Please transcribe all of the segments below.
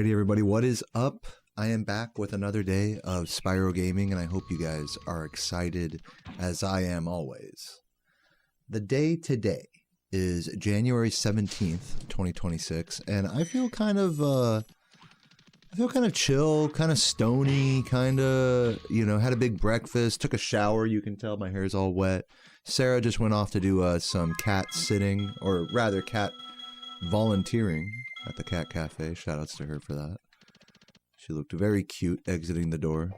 Alrighty, everybody, what is up? I am back with another day of Spyro Gaming, and I hope you guys are excited as I am always. The day today is January 17th, 2026, and I feel kind of chill, kind of stony, kind of, you know, had a big breakfast, took a shower. You can tell my hair is all wet. Sarah just went off to do some cat sitting, or rather cat volunteering at the cat cafe. Shoutouts to her for that. She looked very cute exiting the door.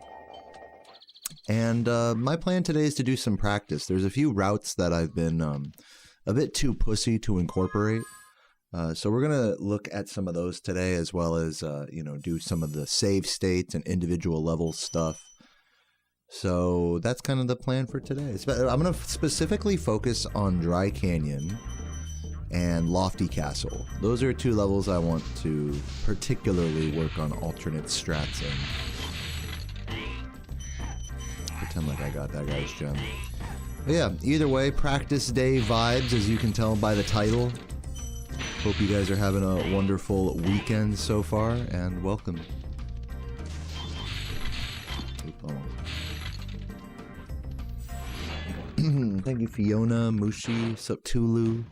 And my plan today is to do some practice. There's a few routes that I've been a bit too pussy to incorporate. So we're going to look at some of those today, as well as, you know, do some of the save states and individual level stuff. So that's kind of the plan for today. I'm going to specifically focus on Dry Canyon and Lofty Castle. Those are two levels I want to particularly work on alternate strats in. Pretend like I got that guy's gem. But yeah, either way, practice day vibes, as you can tell by the title. Hope you guys are having a wonderful weekend so far, and welcome. Thank you, Fiona, Mushi, sup Tulu.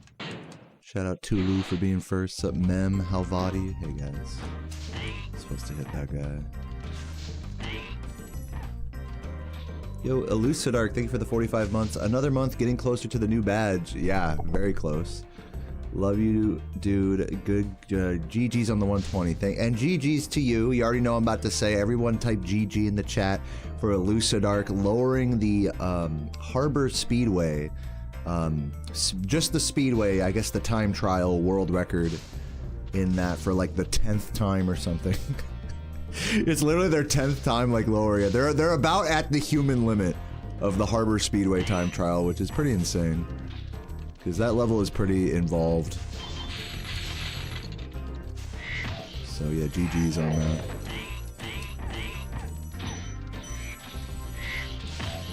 Shout out Tulu for being first. Sup Mem, Halvadi. Hey guys. Supposed to hit that guy. Yo, Elucidark, thank you for the 45 months. Another month getting closer to the new badge. Yeah, very close. Love you, dude. Good. GG's on the 120. And GG's to you. You already know I'm about to say. Everyone type GG in the chat for Elucidark lowering the Harbor Speedway. Just the Speedway, I guess the time trial world record in that for like the 10th time or something. It's literally their 10th time like lowering it. They're about at the human limit of the Harbor Speedway time trial, which is pretty insane. Because that level is pretty involved. So yeah, GG's on that.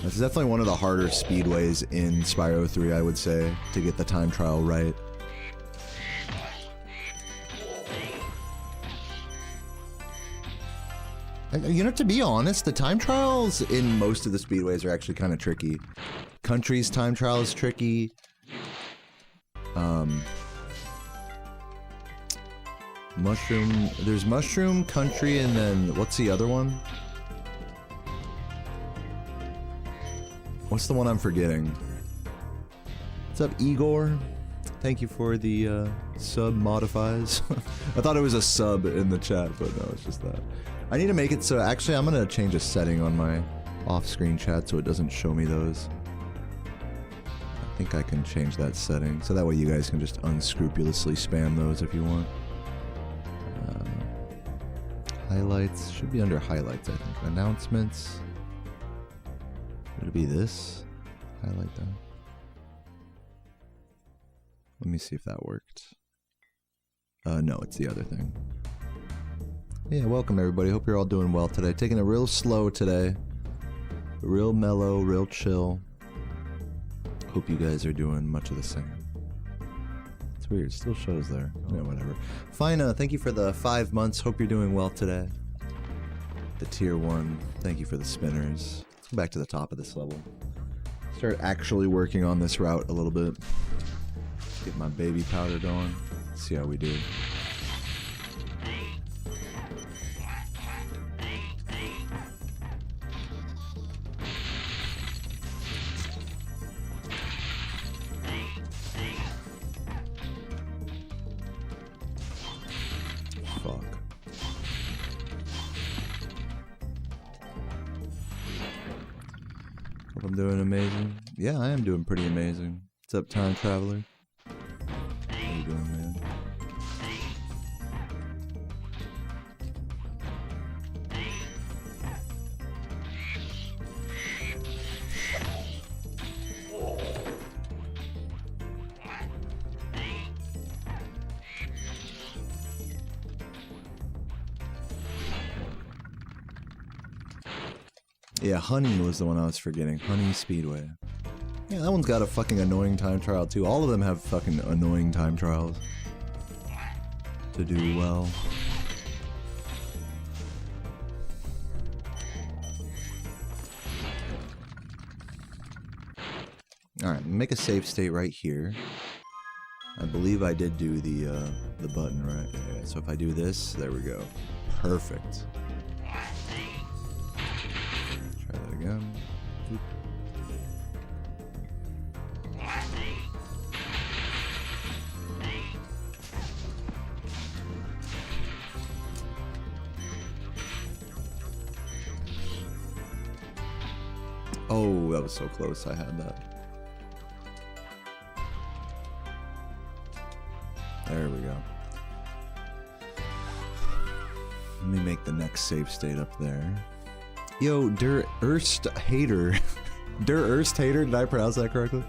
That's definitely one of the harder speedways in Spyro 3, I would say, to get the time trial right. You know, to be honest, the time trials in most of the speedways are actually kind of tricky. Country's time trial is tricky. There's Mushroom, Country, and then, what's the other one? What's the one I'm forgetting? What's up, Igor? Thank you for the sub modifies. I thought it was a sub in the chat, but no, it's just that. I need to make it so, actually I'm gonna change a setting on my off-screen chat so it doesn't show me those. I think I can change that setting, so that way you guys can just unscrupulously spam those if you want. Highlights, should be under highlights, I think. Announcements. Would it be this? Highlight that. Let me see if that worked. No, it's the other thing. Yeah, welcome everybody. Hope you're all doing well today. Taking it real slow today. Real mellow, real chill. Hope you guys are doing much of the same. It's weird, it still shows there. Yeah, whatever. Fina, thank you for the 5 months. Hope you're doing well today. The tier 1, thank you for the spinners. Let's go back to the top of this level. Start actually working on this route a little bit. Get my baby powder going. See how we do. Fuck. Hope I'm doing amazing. Yeah, I am doing pretty amazing. What's up, Time Traveler? How you doing, man? Yeah, Honey was the one I was forgetting. Honey Speedway. Yeah, that one's got a fucking annoying time trial too. All of them have fucking annoying time trials to do well. Alright, make a save state right here. I believe I did do the button, right? Yeah, so if I do this, there we go. Perfect. Try that again. Oop. Oh, that was so close. I had that. There we go. Let me make the next save state up there. Yo, Der Erst Hater. Der Erst Hater, did I pronounce that correctly?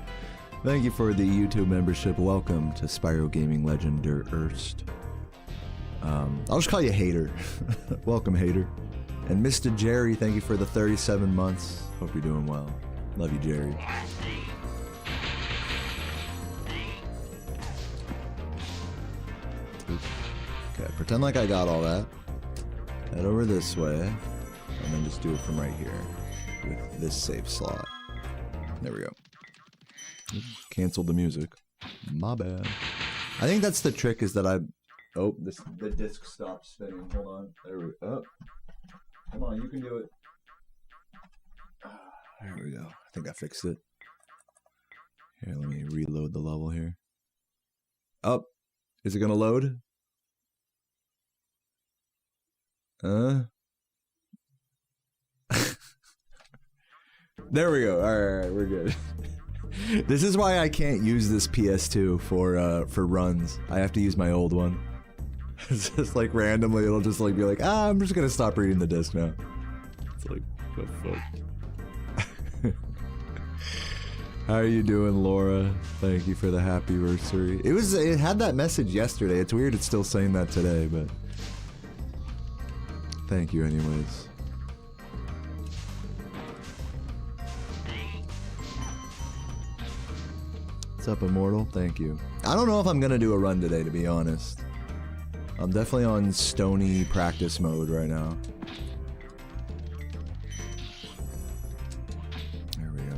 Thank you for the YouTube membership. Welcome to Spyro Gaming Legend, Der Erst. I'll just call you Hater. Welcome, Hater. And Mr. Jerry, thank you for the 37 months. Hope you're doing well. Love you, Jerry. Okay, pretend like I got all that. Head over this way, and then just do it from right here with this save slot. There we go. Canceled the music. My bad. I think that's the trick, is that oh, the disc stopped spinning. Hold on. There we go. Oh. Come on, you can do it. There we go. I think I fixed it. Here, let me reload the level here. Oh, is it gonna load? There we go. Alright, we're good. This is why I can't use this PS2 for runs. I have to use my old one. It's just like randomly it'll just like be like, I'm just gonna stop reading the disc now. It's like, what the fuck? How are you doing, Laura? Thank you for the happy anniversary. It had that message yesterday. It's weird it's still saying that today, but thank you anyways. What's up, Immortal? Thank you. I don't know if I'm gonna do a run today, to be honest. I'm definitely on stony practice mode right now. There we go.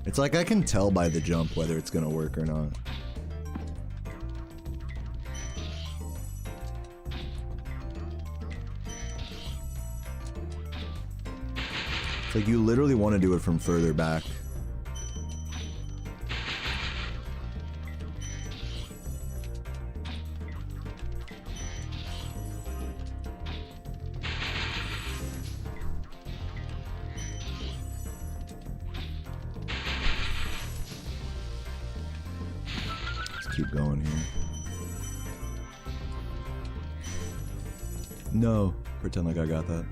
It's like I can tell by the jump whether it's gonna work or not. It's like you literally want to do it from further back. Keep going here. No, pretend like I got that.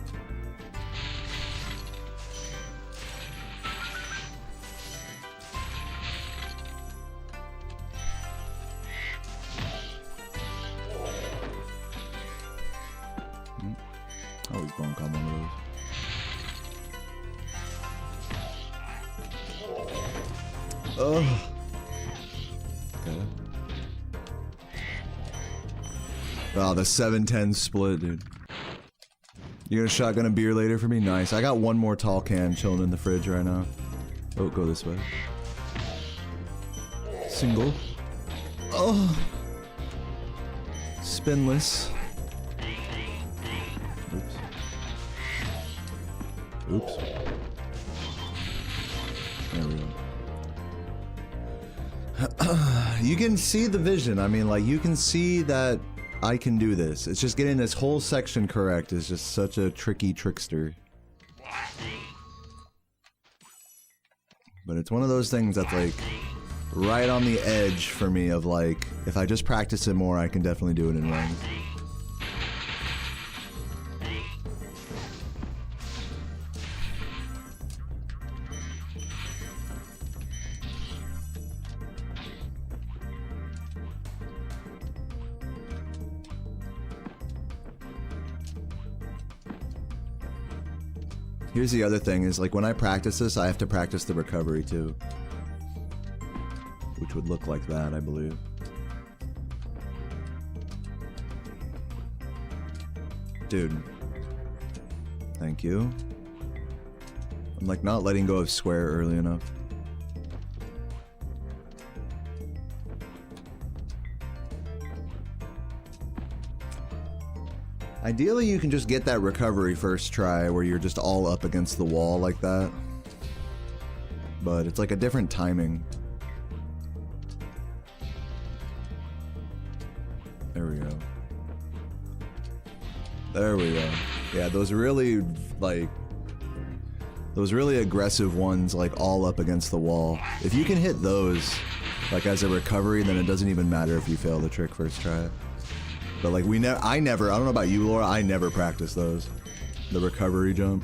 Always bone on one of those. Oh. Okay. Wow, the 7-10 split, dude. You gonna shotgun a beer later for me? Nice. I got one more tall can chilling in the fridge right now. Oh, go this way. Single. Oh. Spinless. Oops. Oops. There we go. You can see the vision. I mean, like, you can see that I can do this. It's just getting this whole section correct is just such a tricky trickster. But it's one of those things that's like right on the edge for me of like, if I just practice it more, I can definitely do it in runs. Here's the other thing, is like when I practice this, I have to practice the recovery too. Which would look like that, I believe. Dude. Thank you. I'm like not letting go of square early enough. Ideally, you can just get that recovery first try where you're just all up against the wall like that. But it's like a different timing. There we go. There we go. Yeah, those really, like, those really aggressive ones, like, all up against the wall. If you can hit those, like, as a recovery, then it doesn't even matter if you fail the trick first try. But, like, I don't know about you, Laura, I never practice those. The recovery jump.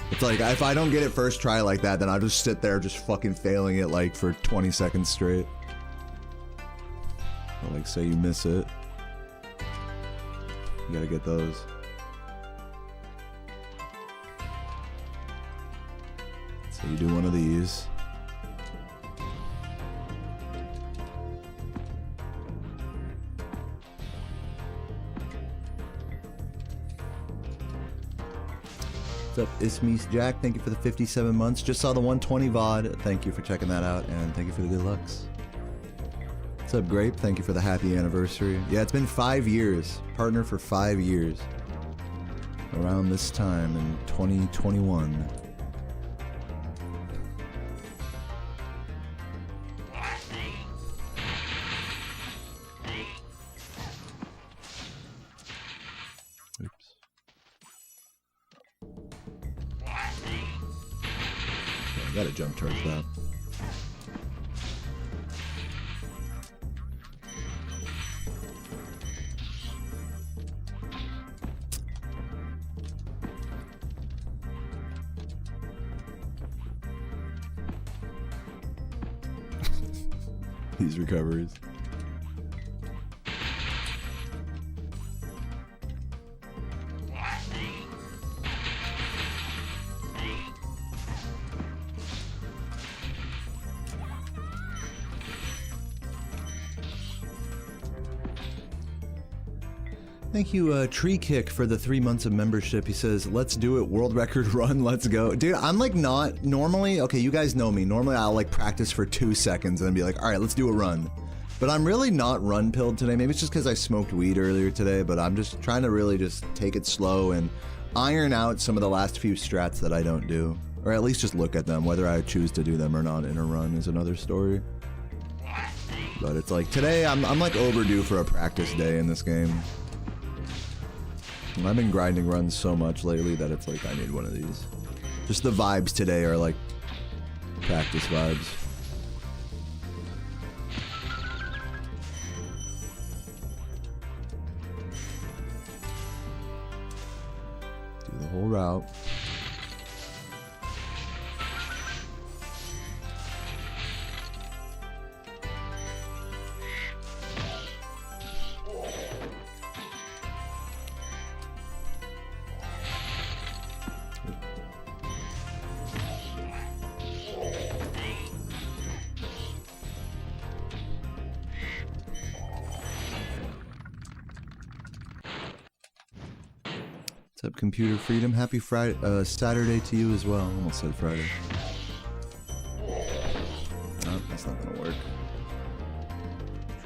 It's like, if I don't get it first try like that, then I'll just sit there just fucking failing it, like, for 20 seconds straight. But, like, say you miss it. You gotta get those. So you do one of these. What's up, Ismis Jack? Thank you for the 57 months. Just saw the 120 VOD. Thank you for checking that out, and thank you for the good lucks. What's up, Grape? Thank you for the happy anniversary. Yeah, it's been 5 years. Partner for 5 years. Around this time in 2021. Gotta jump towards that. These recoveries. Thank you, Tree Kick, for the 3 months of membership. He says, let's do it, world record run, let's go. Dude, I'm like not, normally, okay, you guys know me. Normally I'll like practice for 2 seconds and then be like, all right, let's do a run. But I'm really not run pilled today. Maybe it's just because I smoked weed earlier today, but I'm just trying to really just take it slow and iron out some of the last few strats that I don't do. Or at least just look at them. Whether I choose to do them or not in a run is another story. But it's like, today I'm like overdue for a practice day in this game. I've been grinding runs so much lately that it's like I need one of these. Just the vibes today are like practice vibes. Do the whole route. Up, Computer Freedom. Happy Friday, Saturday to you as well. I almost said Friday. Oh, that's not gonna work.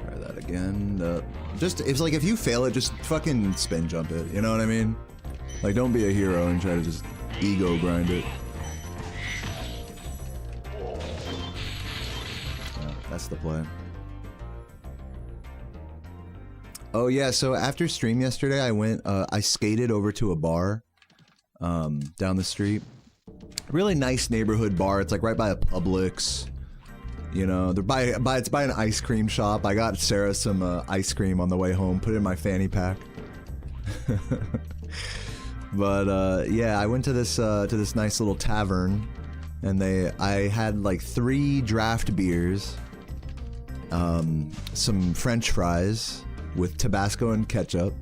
Try that again. Just, it's like if you fail it, just fucking spin jump it. You know what I mean? Like, don't be a hero and try to just ego grind it. That's the play. Oh yeah, so after stream yesterday, I went, I skated over to a bar, down the street. Really nice neighborhood bar. It's like right by a Publix. You know, they're it's by an ice cream shop. I got Sarah some ice cream on the way home, put it in my fanny pack. But yeah, I went to this nice little tavern, and I had like 3 draft beers, some French fries with Tabasco and ketchup,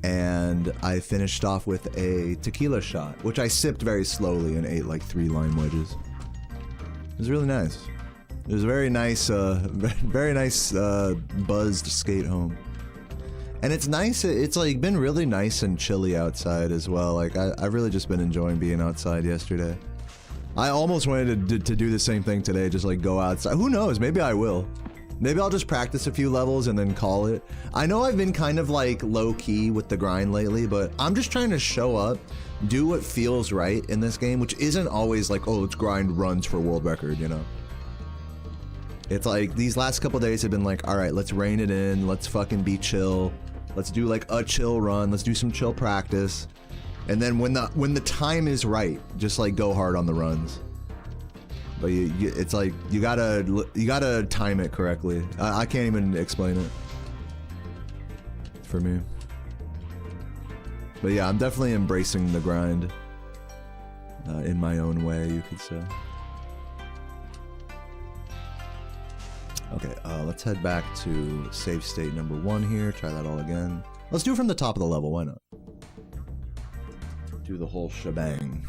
and I finished off with a tequila shot, which I sipped very slowly and ate like 3 lime wedges. It was really nice. It was a very nice, buzz to skate home. And it's nice, it's like been really nice and chilly outside as well. Like I've really just been enjoying being outside yesterday. I almost wanted to do the same thing today, just like go outside. Who knows, maybe I will. Maybe I'll just practice a few levels and then call it. I know I've been kind of like low-key with the grind lately, but I'm just trying to show up, do what feels right in this game, which isn't always like, oh, let's grind runs for world record, you know? It's like, these last couple days have been like, alright, let's rein it in, let's fucking be chill, let's do like a chill run, let's do some chill practice, and then when the time is right, just like go hard on the runs. But it's like, you gotta time it correctly. I can't even explain it. For me. But yeah, I'm definitely embracing the grind. In my own way, you could say. Okay, let's head back to save state number 1 here, try that all again. Let's do it from the top of the level, why not? Do the whole shebang.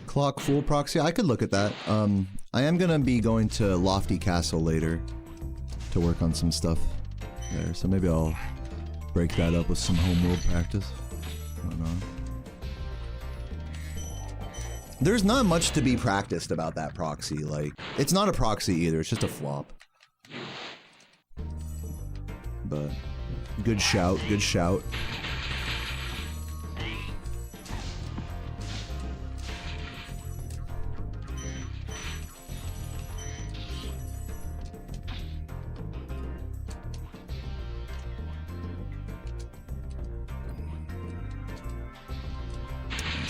Clock full proxy, I could look at that. I am gonna be going to Lofty Castle later to work on some stuff there, so maybe I'll break that up with some homeworld practice. I don't know. There's not much to be practiced about that proxy, like, it's not a proxy either, it's just a flop. But, good shout, good shout.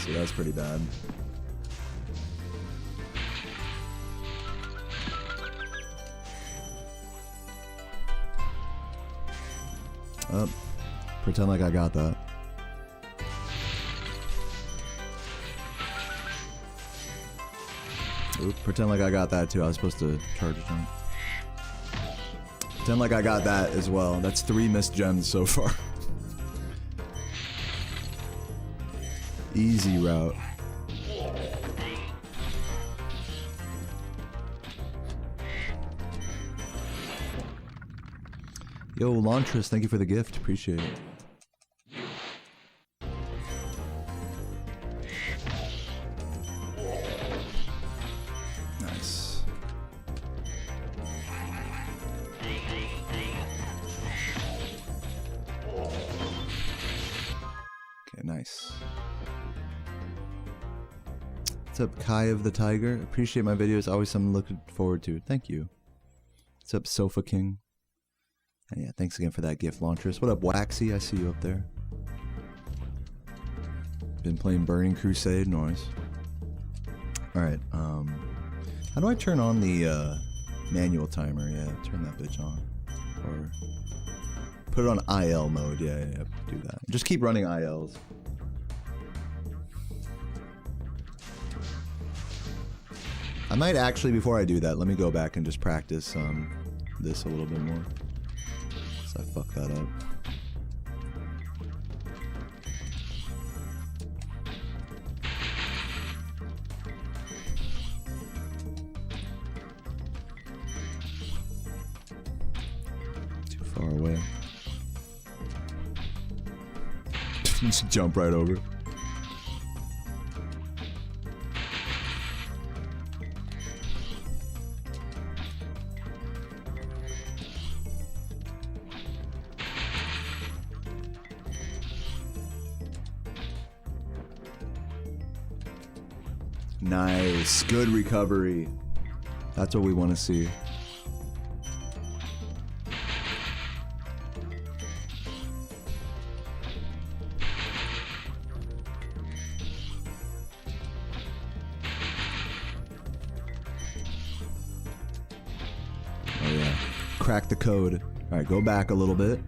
That's pretty bad. Oh, pretend like I got that. Oop, pretend like I got that too. I was supposed to charge it on. Pretend like I got that as well. That's 3 missed gems so far. Easy route. Yo, Lantris, thank you for the gift. Appreciate it. Nice. Okay, nice. What's up, Kai of the Tiger? Appreciate my videos. Always something to look forward to. Thank you. What's up, Sofa King? And yeah, thanks again for that gift, Lantris. What up, Waxy? I see you up there. Been playing Burning Crusade. Noise. Alright, how do I turn on the manual timer? Yeah, turn that bitch on. Or put it on IL mode. Yeah, do that. Just keep running ILs. I might actually, before I do that, let me go back and just practice this a little bit more. So I fucked that up. Too far away. Just jump right over. Nice, good recovery. That's what we want to see. cracked the code. Alright, go back a little bit.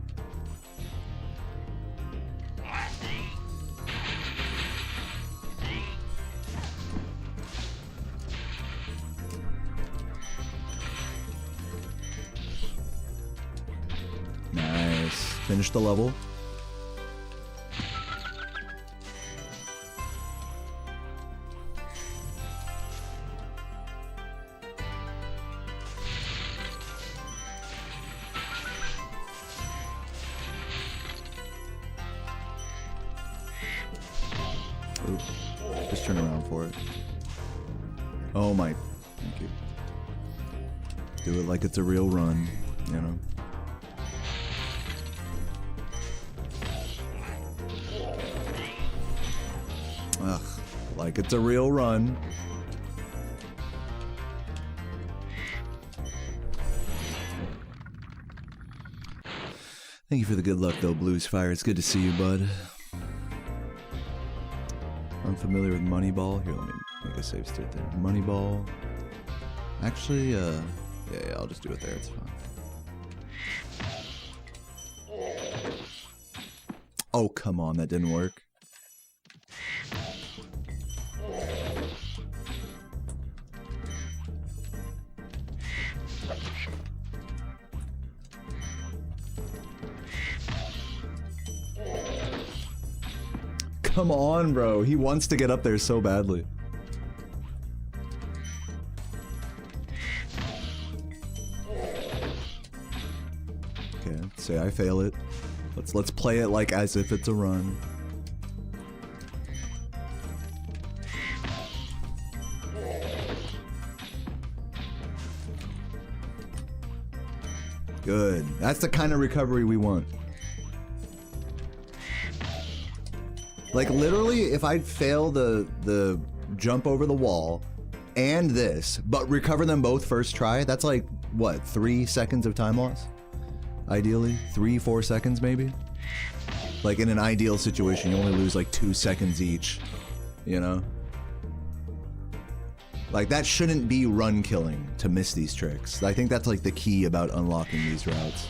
Nice. Finish the level. Oops. Just turn around for it. Oh my. Thank you. Do it like it's a real run, you know? Ugh. Like it's a real run. Thank you for the good luck though, Blues Fire. It's good to see you, bud. I'm familiar with Moneyball. Here, let me make a save state there. Moneyball. Actually, yeah, I'll just do it there. It's fine. Oh, come on. That didn't work. Come on, bro. He wants to get up there so badly. Okay, say I fail it. Let's play it like as if it's a run. Good. That's the kind of recovery we want. Like, literally, if I'd fail the jump over the wall and this, but recover them both first try, that's like, what, 3 seconds of time loss? Ideally? 3-4 seconds, maybe? Like, in an ideal situation, you only lose, like, 2 seconds each, you know? Like, that shouldn't be run killing to miss these tricks. I think that's, like, the key about unlocking these routes.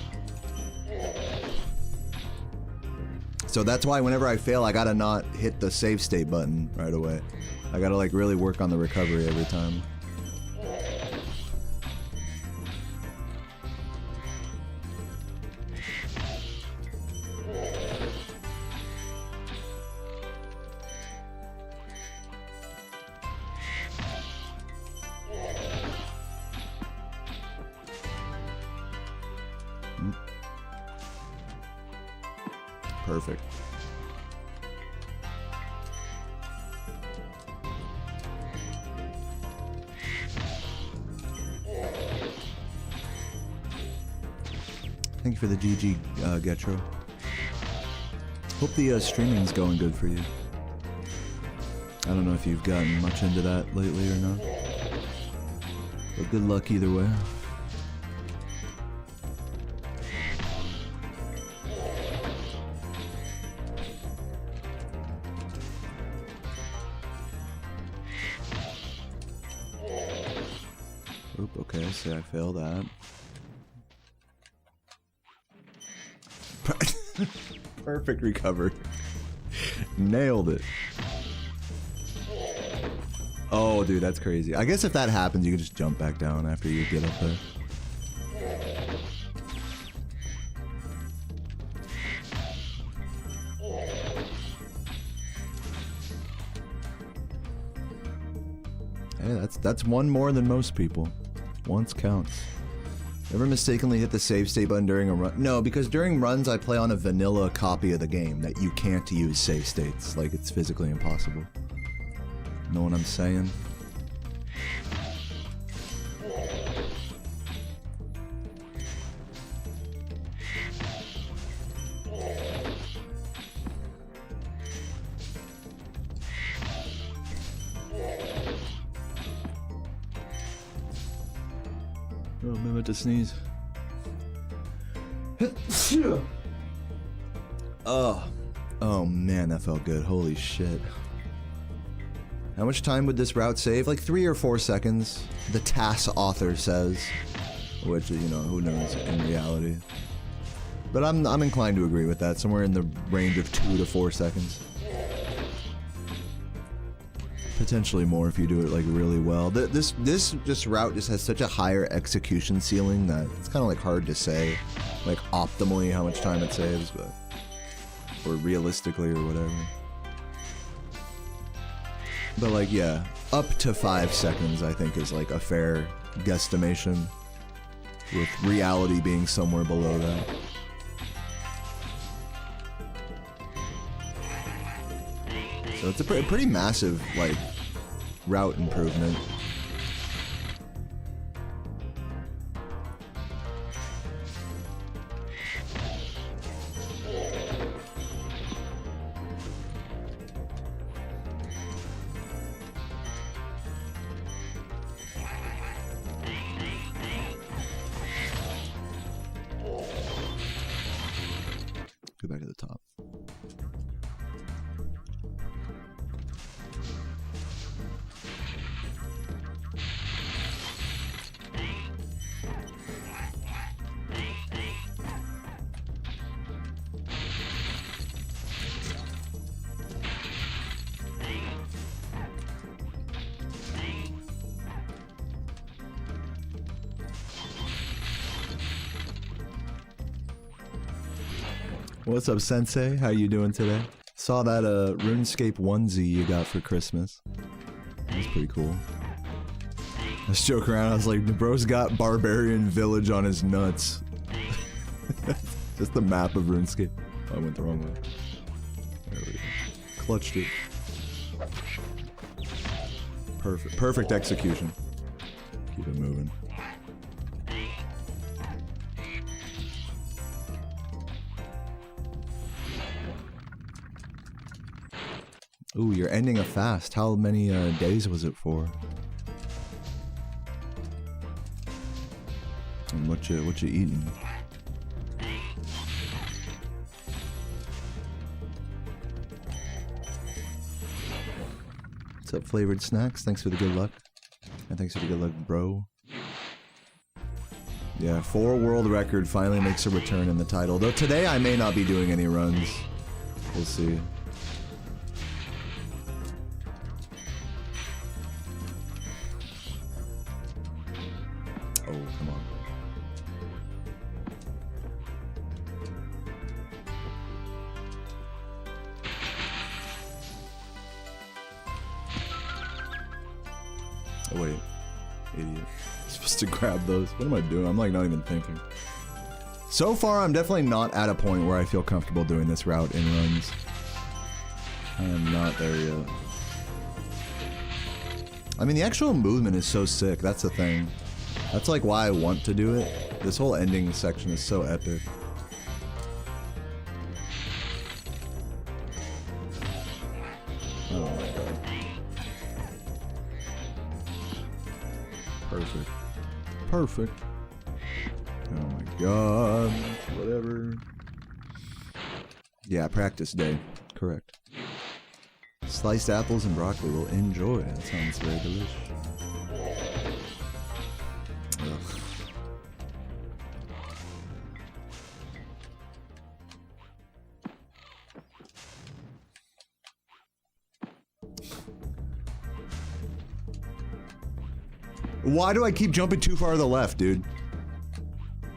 So that's why whenever I fail, I gotta not hit the save state button right away. I gotta like really work on the recovery every time. Perfect. Thank you for the GG, Getro. Hope the streaming's going good for you. I don't know if you've gotten much into that lately or not. But good luck either way. Oop, okay, so I failed that. Perfect recovery. Nailed it. Oh, dude, that's crazy. I guess if that happens, you can just jump back down after you get up there. Hey, that's one more than most people. Once counts. Ever mistakenly hit the save state button during a run? No, because during runs I play on a vanilla copy of the game that you can't use save states. Like, it's physically impossible. Know what I'm saying? Oh, I meant to sneeze. Oh man, that felt good. Holy shit. How much time would this route save? Like 3 or 4 seconds, the TAS author says. which, you know, who knows in reality. But I'm inclined to agree with that, somewhere in the range of 2 to 4 seconds. Potentially more if you do it like really well. This route just has such a higher execution ceiling that it's kind of like hard to say, like optimally how much time it saves, but or realistically or whatever. But like, yeah, up to 5 seconds I think is like a fair guesstimation, with reality being somewhere below that. So it's a pretty massive, like, route improvement. Go back to the top. What's up, Sensei? How you doing today? Saw that RuneScape onesie you got for Christmas. That's pretty cool. I was joking around, I was like, the bro's got Barbarian Village on his nuts. Just the map of RuneScape. Oh, I went the wrong way. There we go. Clutched it. Perfect. Perfect execution. Keep it moving. Ooh, you're ending a fast. How many days was it for? And what you eating? What's up, Flavored Snacks? Thanks for the good luck. And thanks for the good luck, bro. Yeah, 4 world record finally makes a return in the title. Though today I may not be doing any runs. We'll see. Oh, come on. Oh, wait. Idiot. I'm supposed to grab those. What am I doing? I'm like not even thinking. So far, I'm definitely not at a point where I feel comfortable doing this route in runs. I am not there yet. I mean, the actual movement is so sick. That's the thing. That's like why I want to do it. This whole ending section is so epic. Oh my god. Perfect. Perfect. Oh my god. Whatever. Yeah, practice day. Correct. Sliced apples and broccoli will enjoy. That sounds very delicious. Ugh. Why do I keep jumping too far to the left, dude?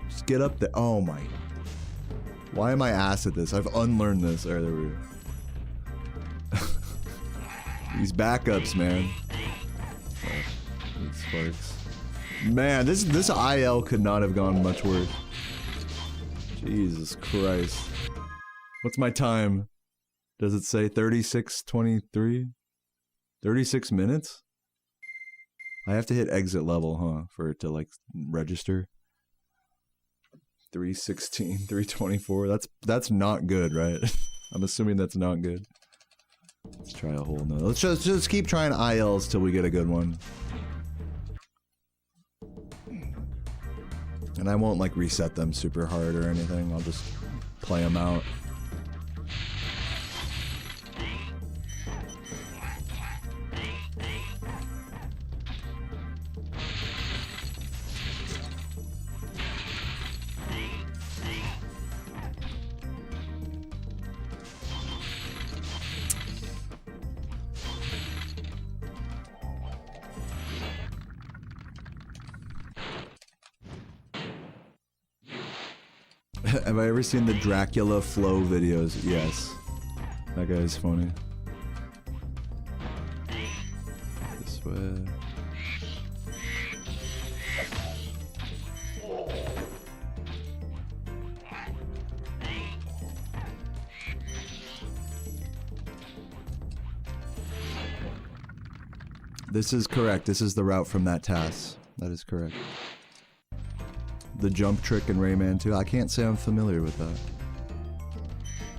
Just get up there. Oh my. Why am I ass at this? I've unlearned this. There we go. These backups, man. Oh, these sparks. Man, this IL could not have gone much worse. Jesus Christ. What's my time? Does it say 36:23? 36 minutes? I have to hit exit level, huh? For it to like register. 3:16, 3:24. That's not good, right? I'm assuming that's not good. Let's try a whole nother. Let's just keep trying ILs till we get a good one. And I won't like reset them super hard or anything. I'll just play them out. Have I ever seen the Dracula Flow videos? Yes. That guy is funny. This way. This is correct. This is the route from that task. That is correct. The jump trick in Rayman 2. I can't say I'm familiar with that.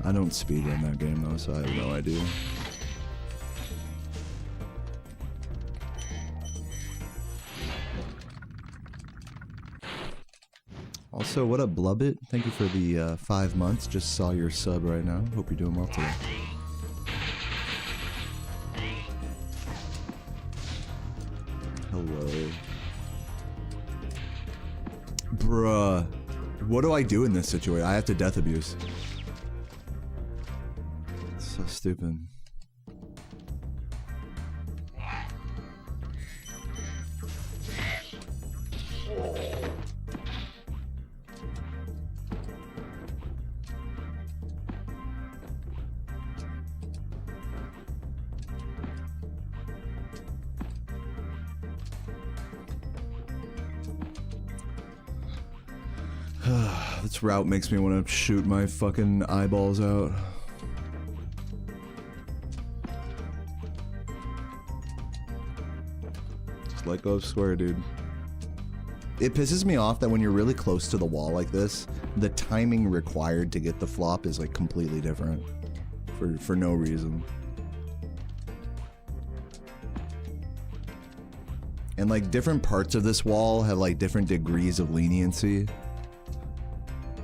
I don't speedrun that game though, so I have no idea. Also, what up, Blubbit? Thank you for the 5 months. Just saw your sub right now. Hope you're doing well today. Hello. Bruh. What do I do in this situation? I have to death abuse. It's so stupid. This route makes me want to shoot my fucking eyeballs out. Just let go of square, dude. It pisses me off that when you're really close to the wall like this, the timing required to get the flop is like completely different. For no reason. And like different parts of this wall have like different degrees of leniency.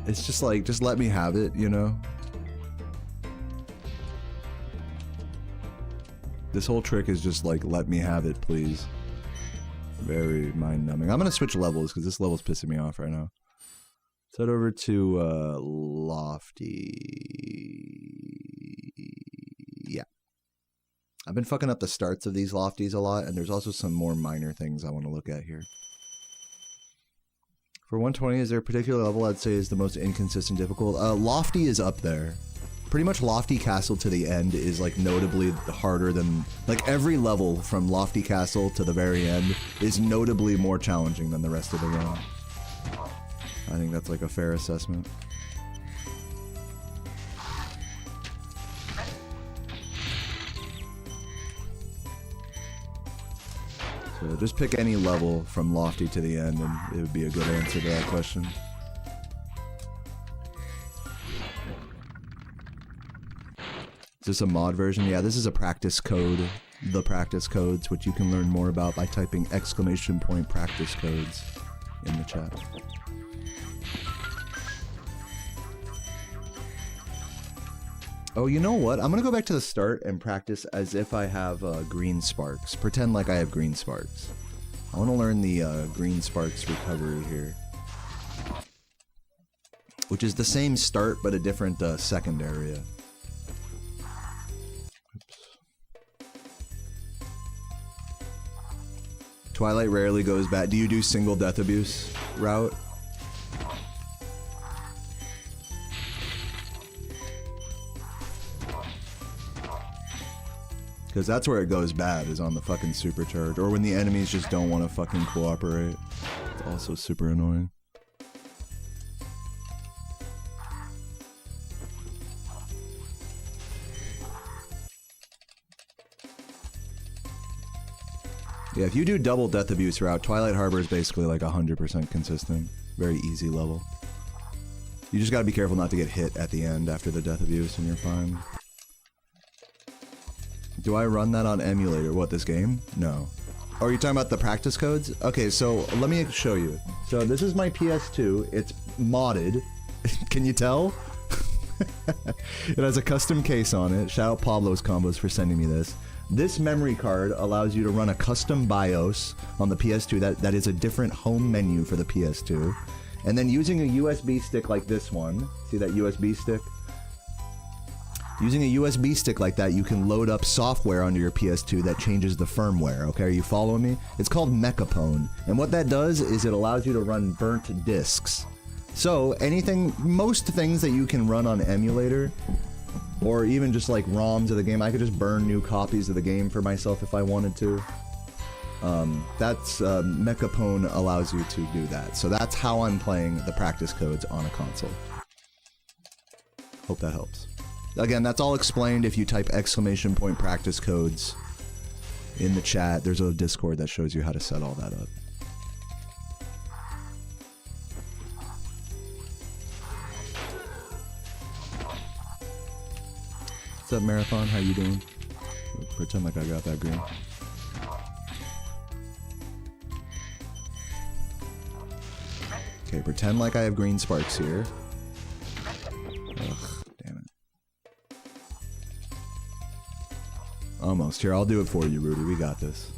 It's just like, just let me have it, you know? This whole trick is just like, let me have it, please. Very mind-numbing. I'm gonna switch levels, because this level's pissing me off right now. Let's head over to, Lofty... Yeah. I've been fucking up the starts of these Lofties a lot, and there's also some more minor things I want to look at here. For 120, is there a particular level I'd say is the most inconsistent difficult? Lofty is up there. Pretty much Lofty Castle to the end is like notably harder than... Like every level from Lofty Castle to the very end is notably more challenging than the rest of the run. I think that's like a fair assessment. So just pick any level from Lofty to the end and it would be a good answer to that question. Is this a mod version? Yeah, this is a practice code. The practice codes, which you can learn more about by typing !_ practice codes in the chat. Oh, you know what? I'm gonna go back to the start and practice as if I have green sparks. Pretend like I have green sparks. I want to learn the green sparks recovery here. Which is the same start, but a different second area. Oops. Twilight rarely goes bad. Do you do single death abuse route? Because that's where it goes bad, is on the fucking supercharge. Or when the enemies just don't want to fucking cooperate. It's also super annoying. Yeah, if you do double death abuse route, Twilight Harbor is basically like 100% consistent. Very easy level. You just gotta be careful not to get hit at the end after the death abuse and you're fine. Do I run that on emulator? What, this game? No. Oh, are you talking about the practice codes? Okay, so let me show you. So this is my PS2. It's modded. Can you tell? It has a custom case on it. Shout out Pablo's Combos for sending me this. This memory card allows you to run a custom BIOS on the PS2 that is a different home menu for the PS2. And then using a USB stick like this one, see that USB stick? Using a USB stick like that, you can load up software onto your PS2 that changes the firmware, okay? Are you following me? It's called Mechapone. And what that does is it allows you to run burnt discs. So anything, most things that you can run on emulator, or even just like ROMs of the game, I could just burn new copies of the game for myself if I wanted to. Mechapone allows you to do that. So that's how I'm playing the practice codes on a console. Hope that helps. Again, that's all explained if you type ! practice codes in the chat. There's a Discord that shows you how to set all that up. What's up, Marathon? How you doing? Pretend like I got that green. Okay, pretend like I have green sparks here. Ugh, damn it. Almost. Here, I'll do it for you, Rudy. We got this.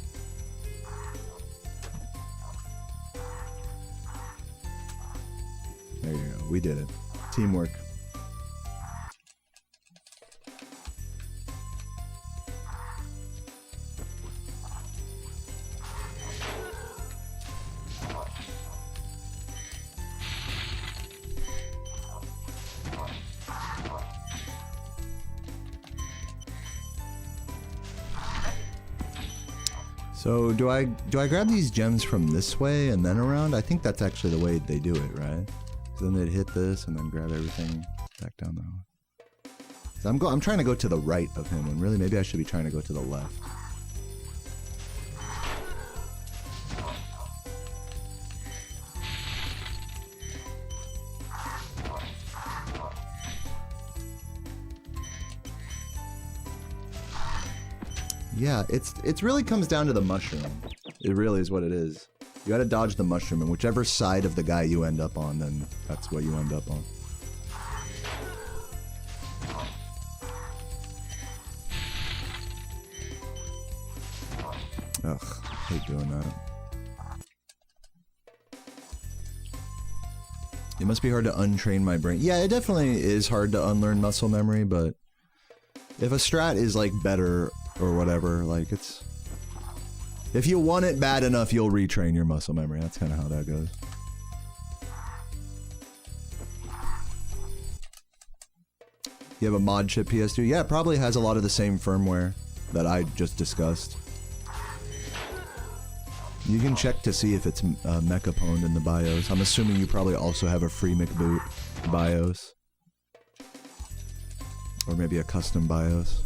There you go. We did it. Teamwork. So do I grab these gems from this way and then around? I think that's actually the way they do it, right? So then they'd hit this and then grab everything back down the hole. So I'm trying to go to the right of him, when really maybe I should be trying to go to the left. Yeah, it really comes down to the mushroom. It really is what it is. You gotta dodge the mushroom, and whichever side of the guy you end up on, then that's what you end up on. Ugh, I hate doing that. It must be hard to untrain my brain. Yeah, it definitely is hard to unlearn muscle memory, but if a strat is like better or whatever, like it's... If you want it bad enough, you'll retrain your muscle memory. That's kind of how that goes. You have a mod chip PS2? Yeah, it probably has a lot of the same firmware that I just discussed. You can check to see if it's Mechapone in the BIOS. I'm assuming you probably also have a free McBoot BIOS. Or maybe a custom BIOS.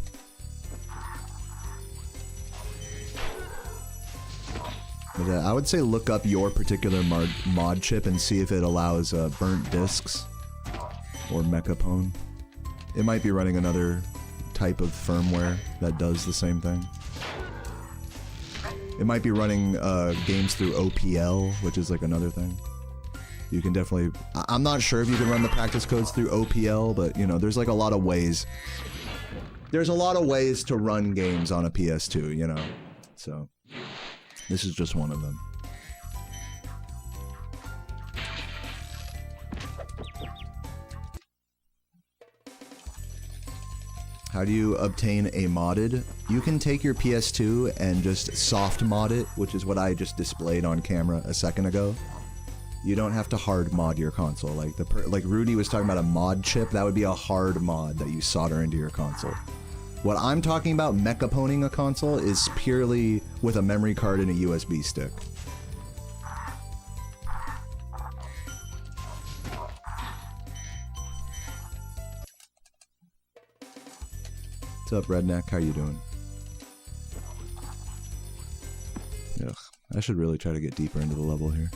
But I would say look up your particular mod chip and see if it allows burnt discs or Mechapone. It might be running another type of firmware that does the same thing. It might be running games through OPL, which is like another thing. You can definitely... I'm not sure if you can run the practice codes through OPL, but you know, there's like a lot of ways. There's a lot of ways to run games on a PS2, you know, so... This is just one of them. How do you obtain a modded? You can take your PS2 and just soft mod it, which is what I just displayed on camera a second ago. You don't have to hard mod your console. Like Rudy was talking about a mod chip, that would be a hard mod that you solder into your console. What I'm talking about, mechaponing a console, is purely with a memory card and a USB stick. What's up, Redneck? How you doing? Ugh, I should really try to get deeper into the level here.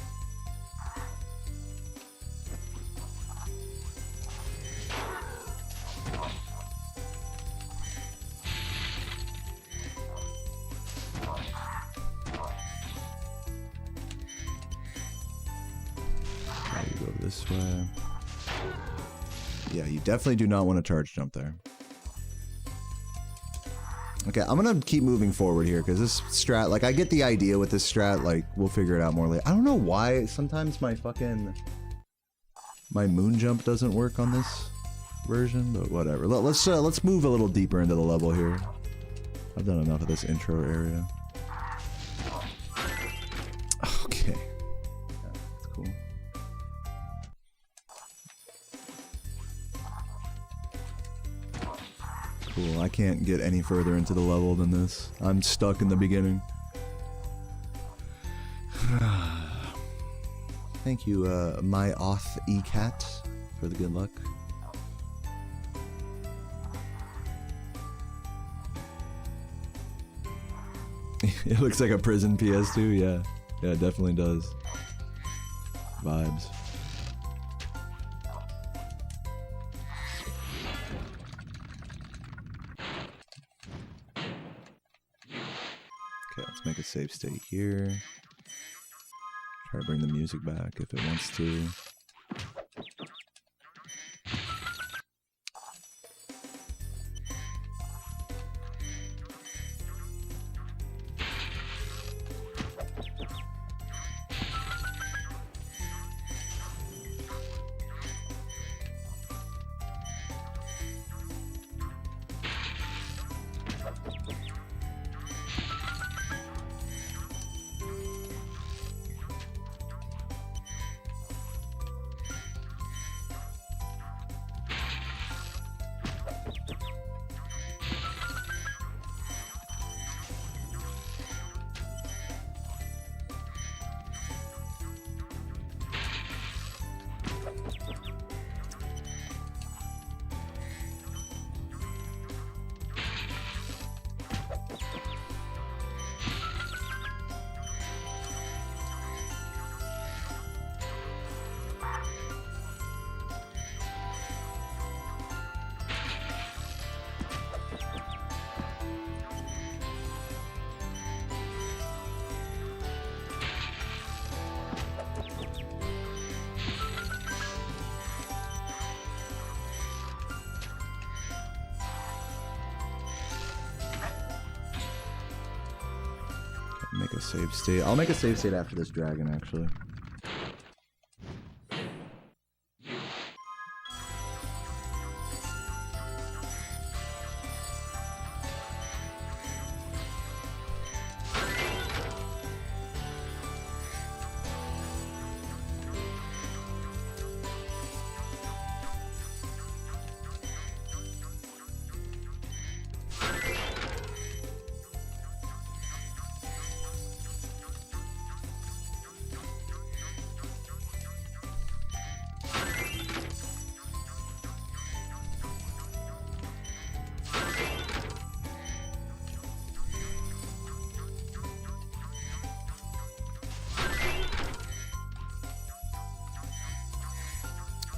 This way. Yeah, you definitely do not want to charge jump there. Okay, I'm gonna keep moving forward here because this strat, like, I get the idea with this strat. Like, we'll figure it out more later. I don't know why sometimes my moon jump doesn't work on this version, but whatever. Let's move a little deeper into the level here. I've done enough of this intro area. Okay. That's cool. Cool, I can't get any further into the level than this. I'm stuck in the beginning. Thank you, my Oth E-Cat, for the good luck. It looks like a prison PS2, yeah. Yeah, it definitely does. Vibes. Okay, let's make a save state here. Try to bring the music back if it wants to. Make a save state. I'll make a save state after this dragon, actually.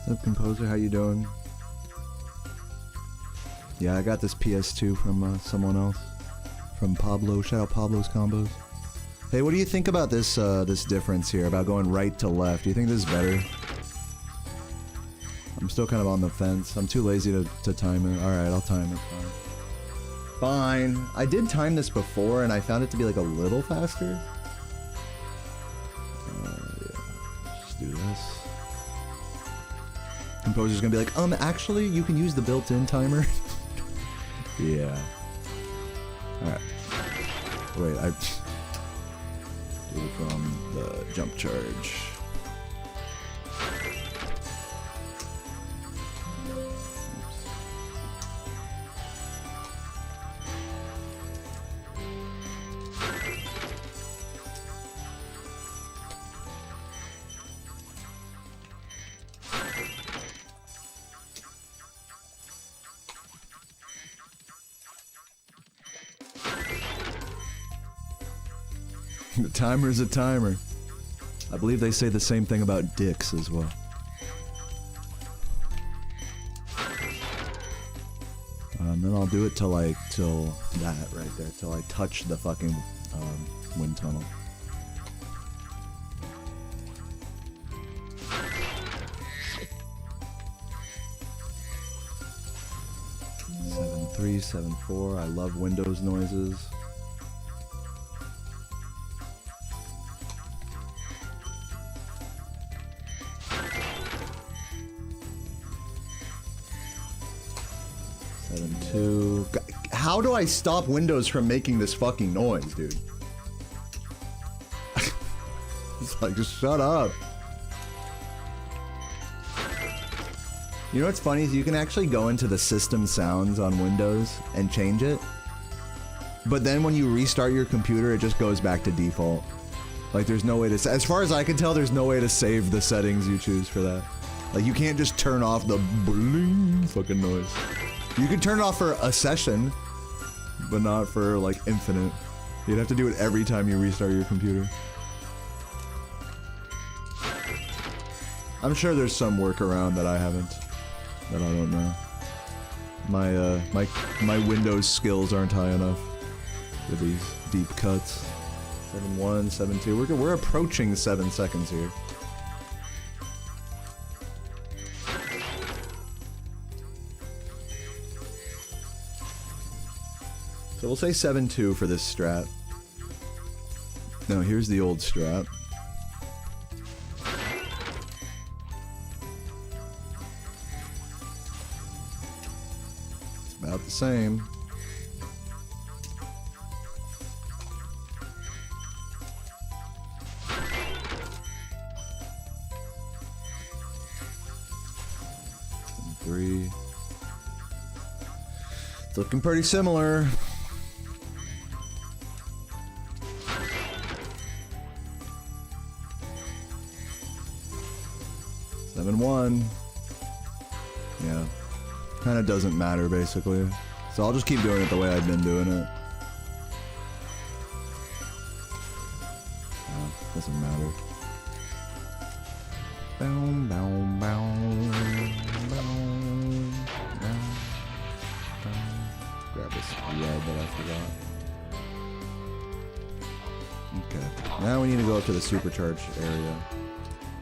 What's up, Composer? How you doing? Yeah, I got this PS2 from someone else. From Pablo. Shout out Pablo's Combos. Hey, what do you think about this this difference here, about going right to left? Do you think this is better? I'm still kind of on the fence. I'm too lazy to time it. Alright, I'll time it. Fine. I did time this before, and I found it to be like a little faster. Yeah. Just do this. Composer's gonna be like, actually, you can use the built-in timer. Yeah. Alright. Wait, I do it from the jump charge. The timer is a timer. I believe they say the same thing about dicks as well. And then I'll do it till that right there, till I touch the fucking wind tunnel. Seven 3, 7 4. I love Windows noises. How do I stop Windows from making this fucking noise, dude? It's like, just shut up. You know what's funny is you can actually go into the system sounds on Windows and change it. But then when you restart your computer, it just goes back to default. Like there's no way to, as far as I can tell, there's no way to save the settings you choose for that. Like you can't just turn off the bling fucking noise. You can turn it off for a session, but not for like infinite. You'd have to do it every time you restart your computer. I'm sure there's some workaround that I haven't, that I don't know. My Windows skills aren't high enough for these deep cuts. 7-1, 7-2. We're approaching 7 seconds here. So we'll say 7-2 for this strat. Now here's the old strat. It's about the same. It's looking pretty similar. Seven one. Yeah. Kind of doesn't matter, basically. So I'll just keep doing it the way I've been doing it. Doesn't matter. Boom, boom, boom, boom, boom. Grab this red that I forgot. Okay. Now we need to go up to the supercharged area.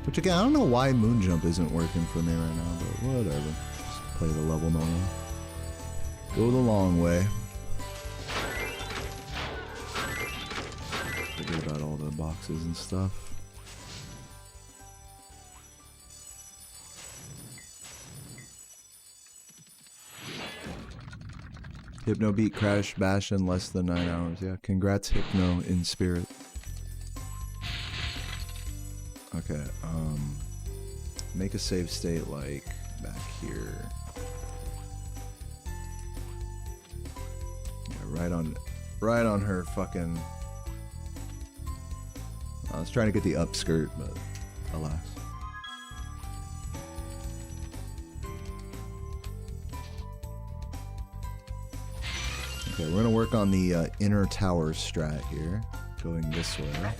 Which again, I don't know why moon jump isn't working for me right now, but whatever. Just play the level normal. Go the long way. Forget about all the boxes and stuff. Hypno beat Crash Bash in less than 9 hours. Yeah, congrats Hypno in spirit. Okay, make a save state like back here. Yeah, right on her fucking. I was trying to get the upskirt, but alas. Okay, we're gonna work on the inner tower strat here, going this way.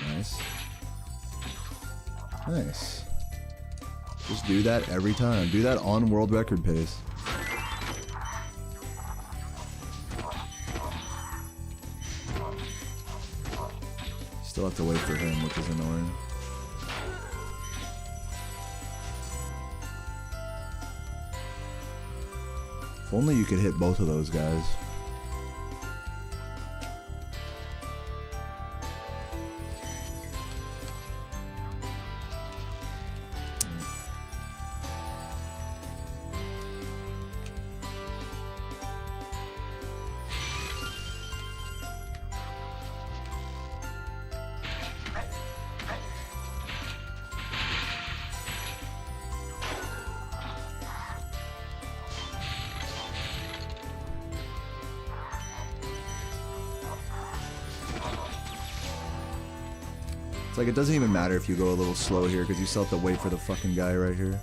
Nice. Nice. Just do that every time. Do that on world record pace. Still have to wait for him, which is annoying. If only you could hit both of those guys. Like, it doesn't even matter if you go a little slow here, because you still have to wait for the fucking guy right here.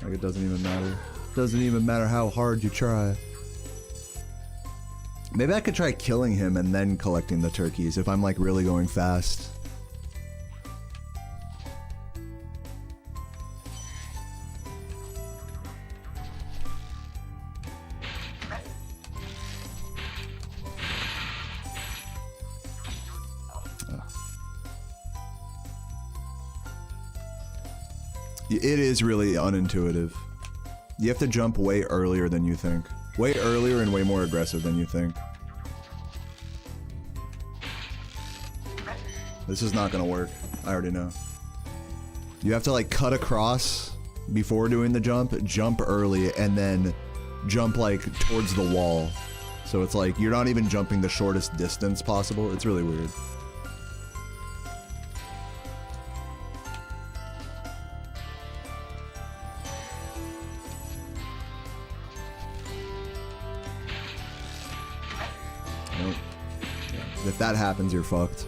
Like, it doesn't even matter. Doesn't even matter how hard you try. Maybe I could try killing him and then collecting the turkeys, if I'm, like, really going fast. It is really unintuitive. You have to jump way earlier than you think. Way earlier and way more aggressive than you think. This is not gonna work. I already know. You have to like cut across before doing the jump early, and then jump like towards the wall. So it's like you're not even jumping the shortest distance possible. It's really weird. that happens, you're fucked.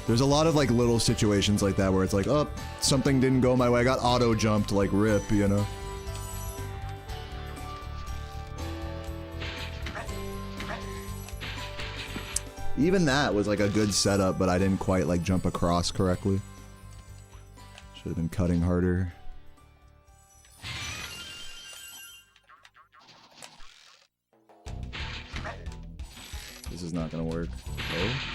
There's a lot of like little situations like that where it's like, oh, something didn't go my way. I got auto jumped, like rip, you know? Even that was like a good setup, but I didn't quite like jump across correctly. Should have been cutting harder. This is not gonna work. Oh.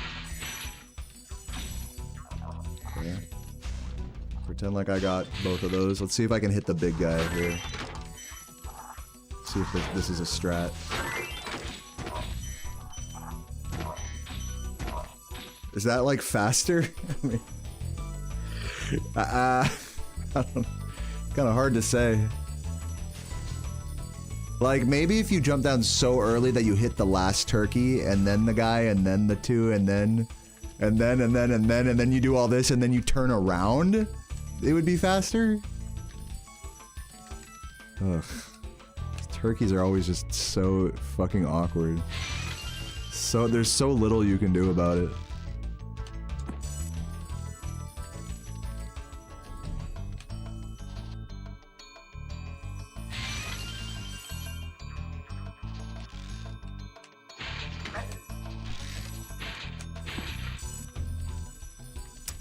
Okay. Pretend like I got both of those. Let's see if I can hit the big guy here. See if this is a strat. Is that like faster? I mean, I don't know. It's kind of hard to say. Like maybe if you jump down so early that you hit the last turkey and then the guy and then the two and then you do all this and then you turn around, it would be faster. Ugh. Turkeys are always just so fucking awkward. So there's so little you can do about it.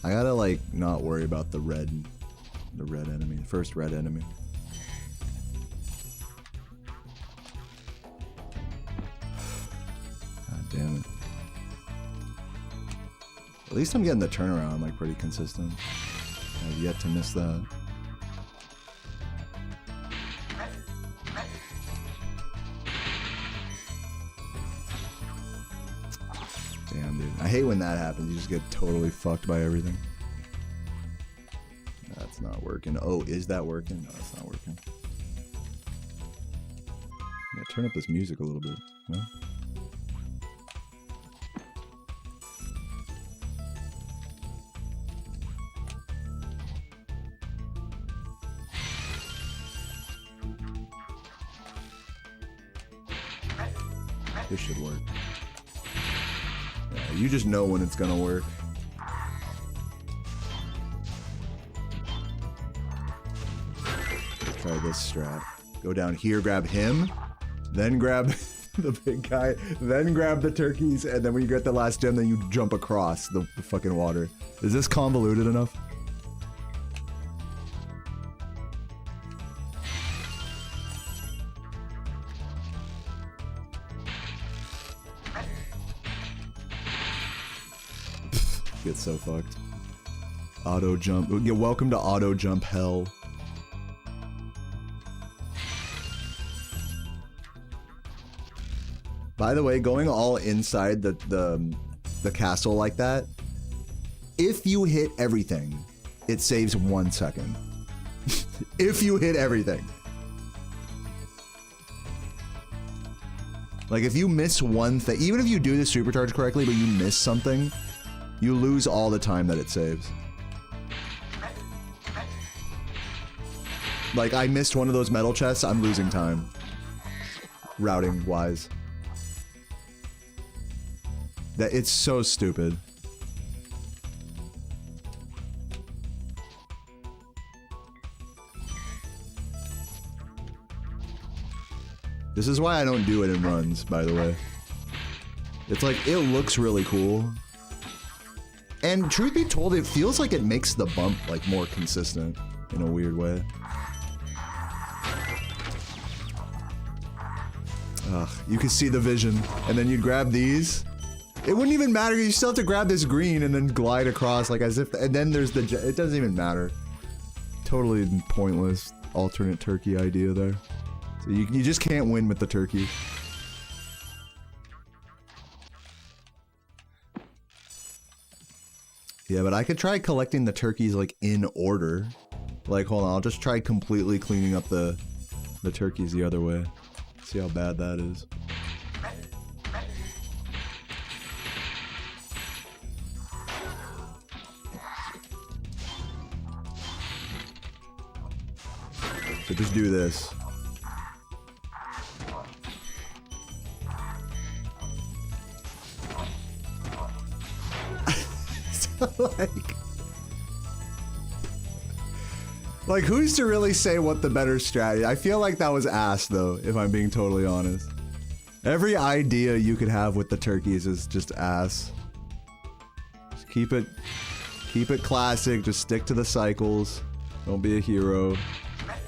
I gotta like not worry about the red enemy, the first red enemy. God damn it. At least I'm getting the turnaround like pretty consistent. I've yet to miss that. Damn, dude. I hate when that happens. You just get totally fucked by everything. That's not working. Oh, is that working? No, it's not working. Yeah, turn up this music a little bit. No? This should work. Yeah, you just know when it's gonna work. Let's try this strat. Go down here, grab him, then grab the big guy, then grab the turkeys, and then when you get the last gem, then you jump across the fucking water. Is this convoluted enough? Get so fucked. Auto jump. Yeah, welcome to auto jump hell. By the way, going all inside the castle like that, if you hit everything, it saves 1 second. If you hit everything. Like if you miss one thing, even if you do the supercharge correctly, but you miss something, you lose all the time that it saves. Like, I missed one of those metal chests, I'm losing time. Routing-wise. That it's so stupid. This is why I don't do it in runs, by the way. It's like, it looks really cool. And truth be told, it feels like it makes the bump like more consistent in a weird way. Ugh, you can see the vision, and then you'd grab these. It wouldn't even matter, you still have to grab this green and then glide across like as if, and then there's the, it doesn't even matter. Totally pointless alternate turkey idea there. So you just can't win with the turkey. Yeah, but I could try collecting the turkeys like in order. Like, hold on, I'll just try completely cleaning up the turkeys the other way. See how bad that is. So just do this. Like, who's to really say what the better strategy? I feel like that was ass, though, if I'm being totally honest. Every idea you could have with the turkeys is just ass. Just keep it classic. Just stick to the cycles. Don't be a hero.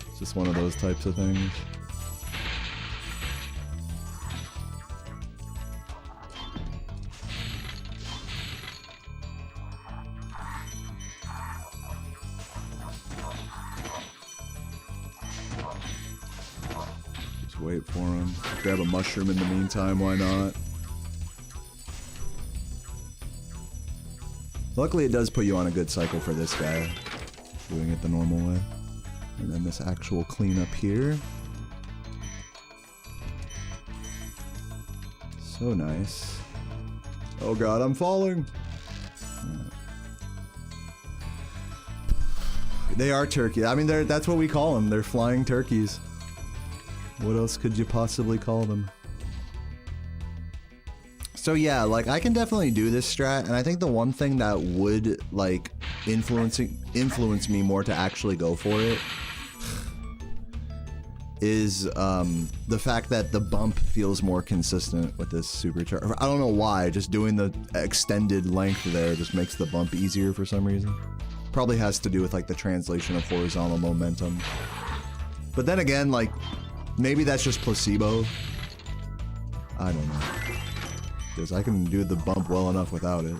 It's just one of those types of things. Wait for him. Grab a mushroom in the meantime, why not? Luckily it does put you on a good cycle for this guy. Doing it the normal way. And then this actual cleanup here. So nice. Oh god, I'm falling! They are turkey. I mean, that's what we call them. They're flying turkeys. What else could you possibly call them? So yeah, like, I can definitely do this strat, and I think the one thing that would, like, influence me more to actually go for it is, the fact that the bump feels more consistent with this supercharge. I don't know why, just doing the extended length there just makes the bump easier for some reason. Probably has to do with, like, the translation of horizontal momentum. But then again, like, maybe that's just placebo. I don't know. Because I can do the bump well enough without it.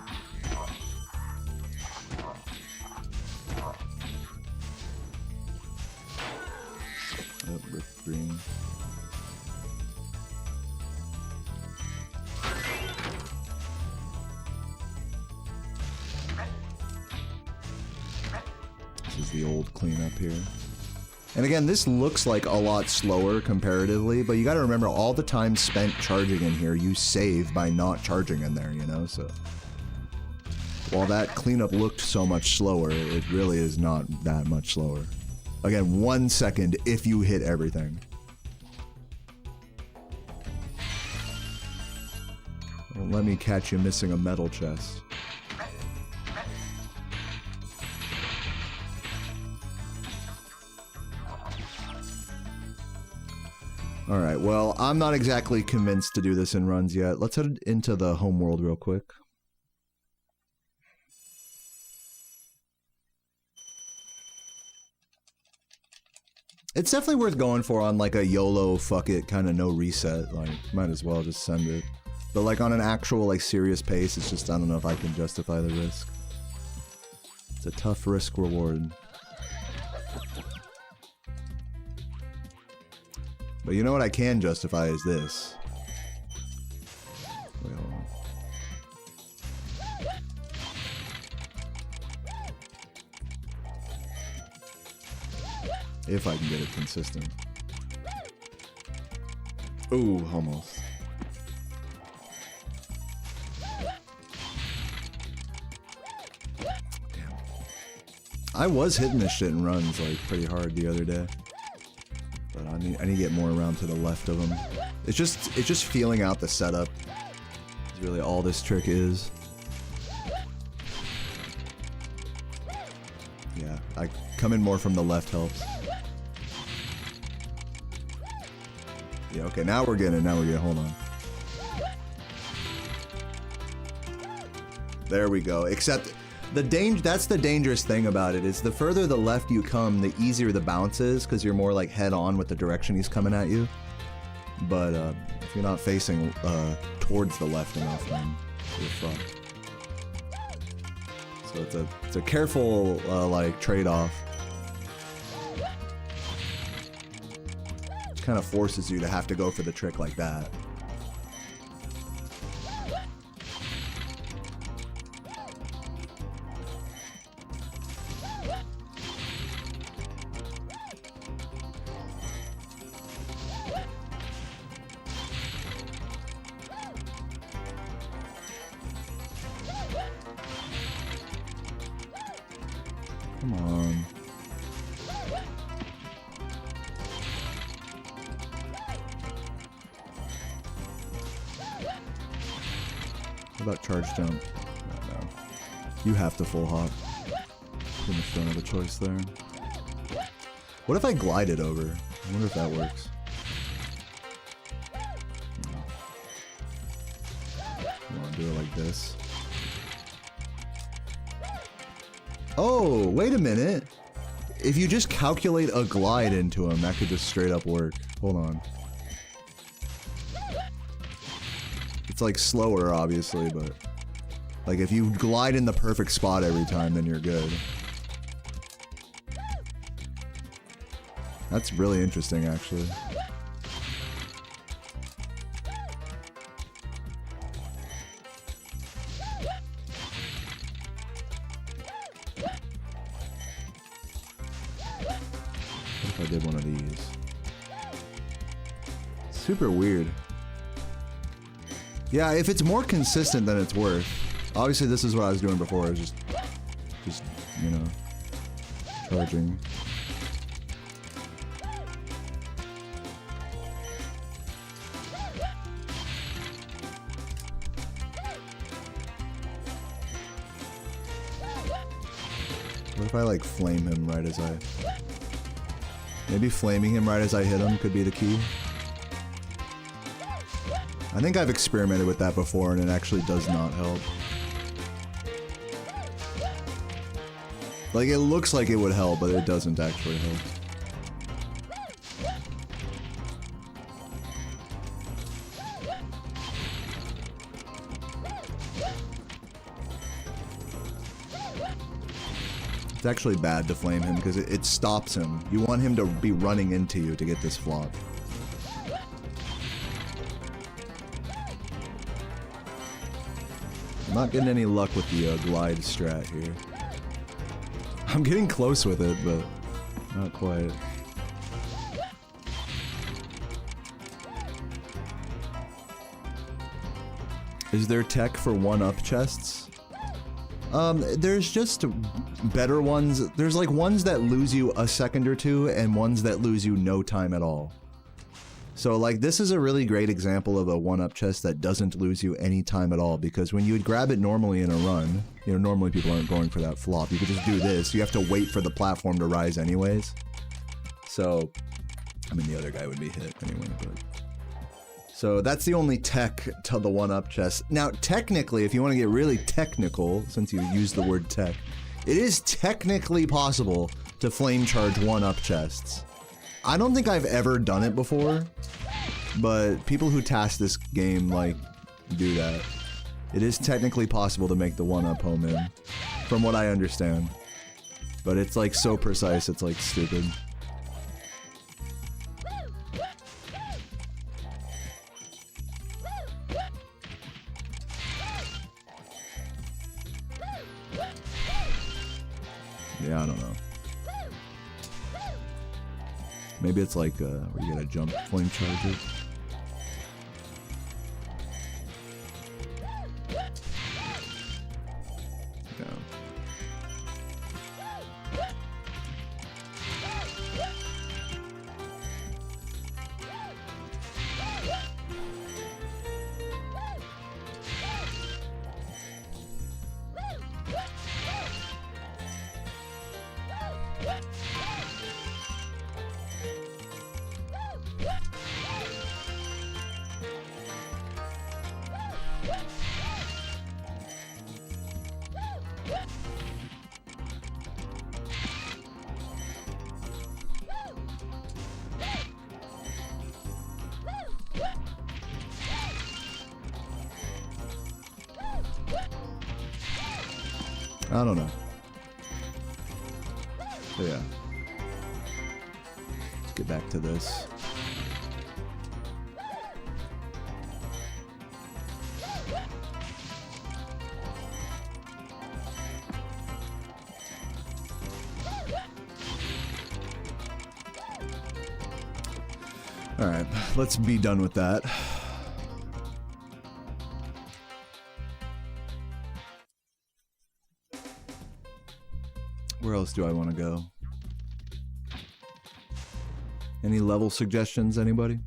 Oh, rip green. This is the old cleanup here. And again, this looks like a lot slower comparatively, but you gotta remember all the time spent charging in here, you save by not charging in there, you know, so. While that cleanup looked so much slower, it really is not that much slower. Again, 1 second if you hit everything. Don't let me catch you missing a metal chest. Alright, well, I'm not exactly convinced to do this in runs yet. Let's head into the home world real quick. It's definitely worth going for on like a YOLO fuck it kind of no reset. Like, might as well just send it. But like on an actual like serious pace, it's just I don't know if I can justify the risk. It's a tough risk reward. But you know what I can justify is this. Wait, hold on. If I can get it consistent. Ooh, almost. Damn. I was hitting this shit in runs like pretty hard the other day. But I need to get more around to the left of them. It's just feeling out the setup. Is really all this trick is. Yeah, I come in more from the left helps. Yeah, okay, now we're getting it, hold on. There we go, except that's the dangerous thing about it, is the further the left you come, the easier the bounce is, because you're more like head on with the direction he's coming at you. But if you're not facing towards the left enough, then you're fucked. So it's a careful like trade-off. Kind of forces you to have to go for the trick like that. Come on. What about charge jump? No. You have to full hop. Pretty much don't have a choice there. What if I glide it over? I wonder if that works. Come on, do it like this. Oh, wait a minute. If you just calculate a glide into him, that could just straight up work. Hold on. It's like slower, obviously, but like if you glide in the perfect spot every time, then you're good. That's really interesting, actually. What if I did one of these? Super weird. Yeah, if it's more consistent, then it's worth. Obviously, this is what I was doing before. I was just, you know, charging. What if I, like, flame him right as I... Maybe flaming him right as I hit him could be the key. I think I've experimented with that before and it actually does not help. Like, it looks like it would help, but it doesn't actually help. It's actually bad to flame him because it stops him. You want him to be running into you to get this flop. I'm not getting any luck with the glide strat here. I'm getting close with it, but not quite. Is there tech for one-up chests? There's just better ones. There's like ones that lose you a second or two and ones that lose you no time at all. So like this is a really great example of a one-up chest that doesn't lose you any time at all, because when you would grab it normally in a run, you know, normally people aren't going for that flop. You could just do this. You have to wait for the platform to rise anyways. So, I mean, the other guy would be hit anyway, but... So that's the only tech to the one-up chest. Now, technically, if you want to get really technical, since you used the word tech, it is technically possible to flame charge one-up chests. I don't think I've ever done it before, but people who task this game, like, do that. It is technically possible to make the one-up home in, from what I understand. But it's, like, so precise, it's, like, stupid. Yeah, I don't know. Maybe it's like, where you gotta jump, flame charge it. Yeah. I don't know. So yeah. Let's get back to this. Alright, let's be done with that. Where else do I want to go? Any level suggestions, anybody?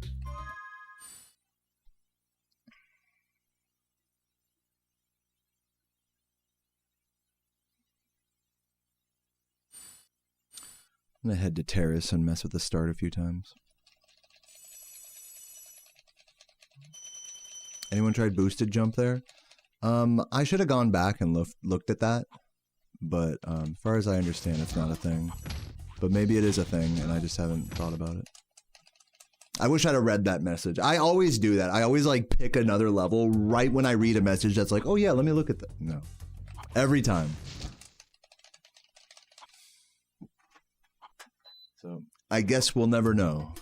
I'm gonna head to terrace and mess with the start a few times. Anyone tried boosted jump there? I should have gone back and looked at that, but as far as I understand, it's not a thing. But maybe it is a thing, and I just haven't thought about it. I wish I'd have read that message. I always do that. I always like pick another level right when I read a message that's like, oh yeah, let me look at that. No. Every time. So I guess we'll never know.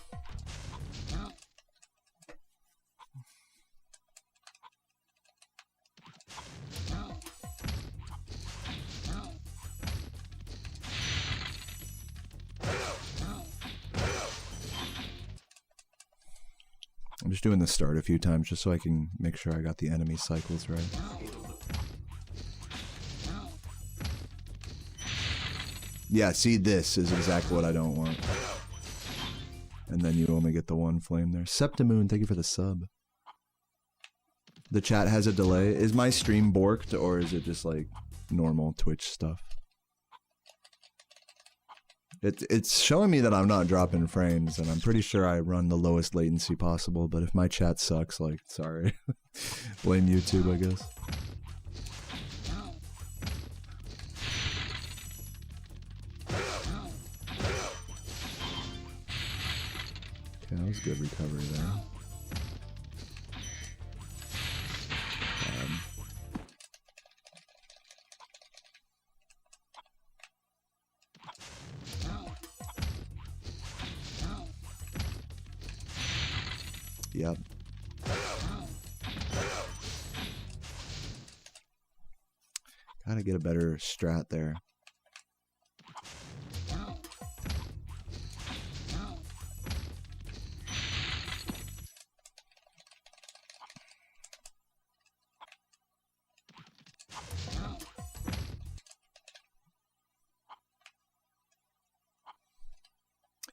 I'm just doing the start a few times just so I can make sure I got the enemy cycles right. Yeah, see, this is exactly what I don't want. And then you only get the one flame there. Septimoon, thank you for the sub. The chat has a delay. Is my stream borked or is it just like normal Twitch stuff? It's showing me that I'm not dropping frames, and I'm pretty sure I run the lowest latency possible, but if my chat sucks, like, sorry. Blame YouTube, I guess. Okay, that was good recovery there. Yep. Gotta get a better strat there.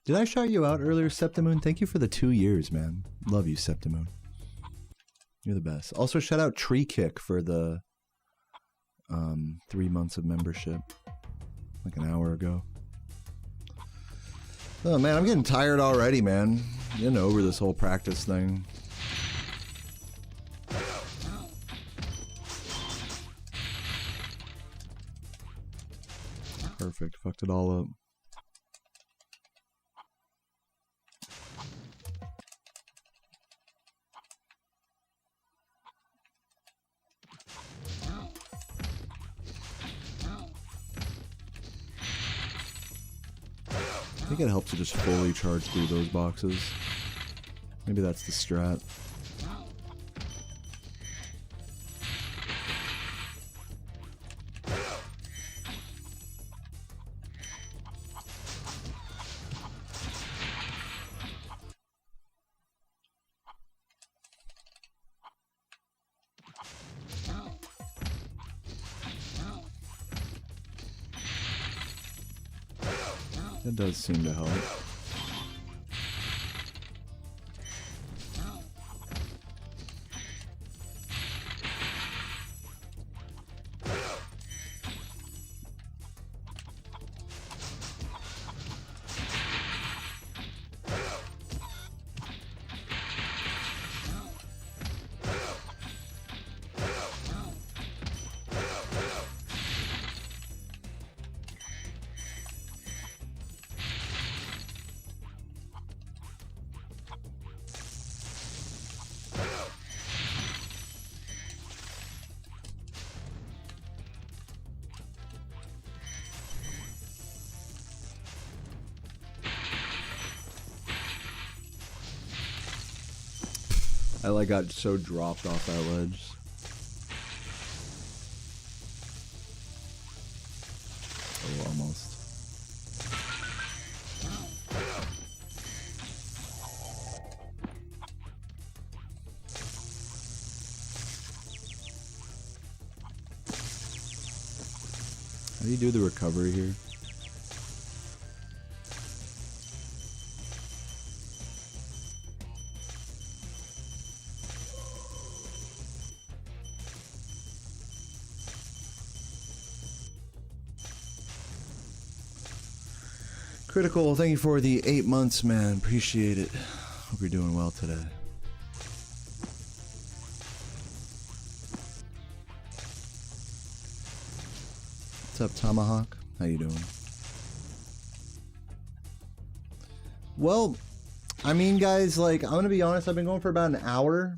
Did I shout you out earlier, Septimoon? Thank you for the 2 years, man. Love you, Septimoon. You're the best. Also, shout out Tree Kick for the 3 months of membership. Like an hour ago. Oh, man, I'm getting tired already, man. Getting over this whole practice thing. Perfect. Fucked it all up. I think it helps to just fully charge through those boxes. Maybe that's the strat. That does seem to help. I like got so dropped off that ledge. Oh, almost. How do you do the recovery here? Critical, thank you for the 8 months, man. Appreciate it. Hope you're doing well today. What's up, Tomahawk? How you doing? Well, I mean, guys, like, I'm gonna be honest, I've been going for about an hour.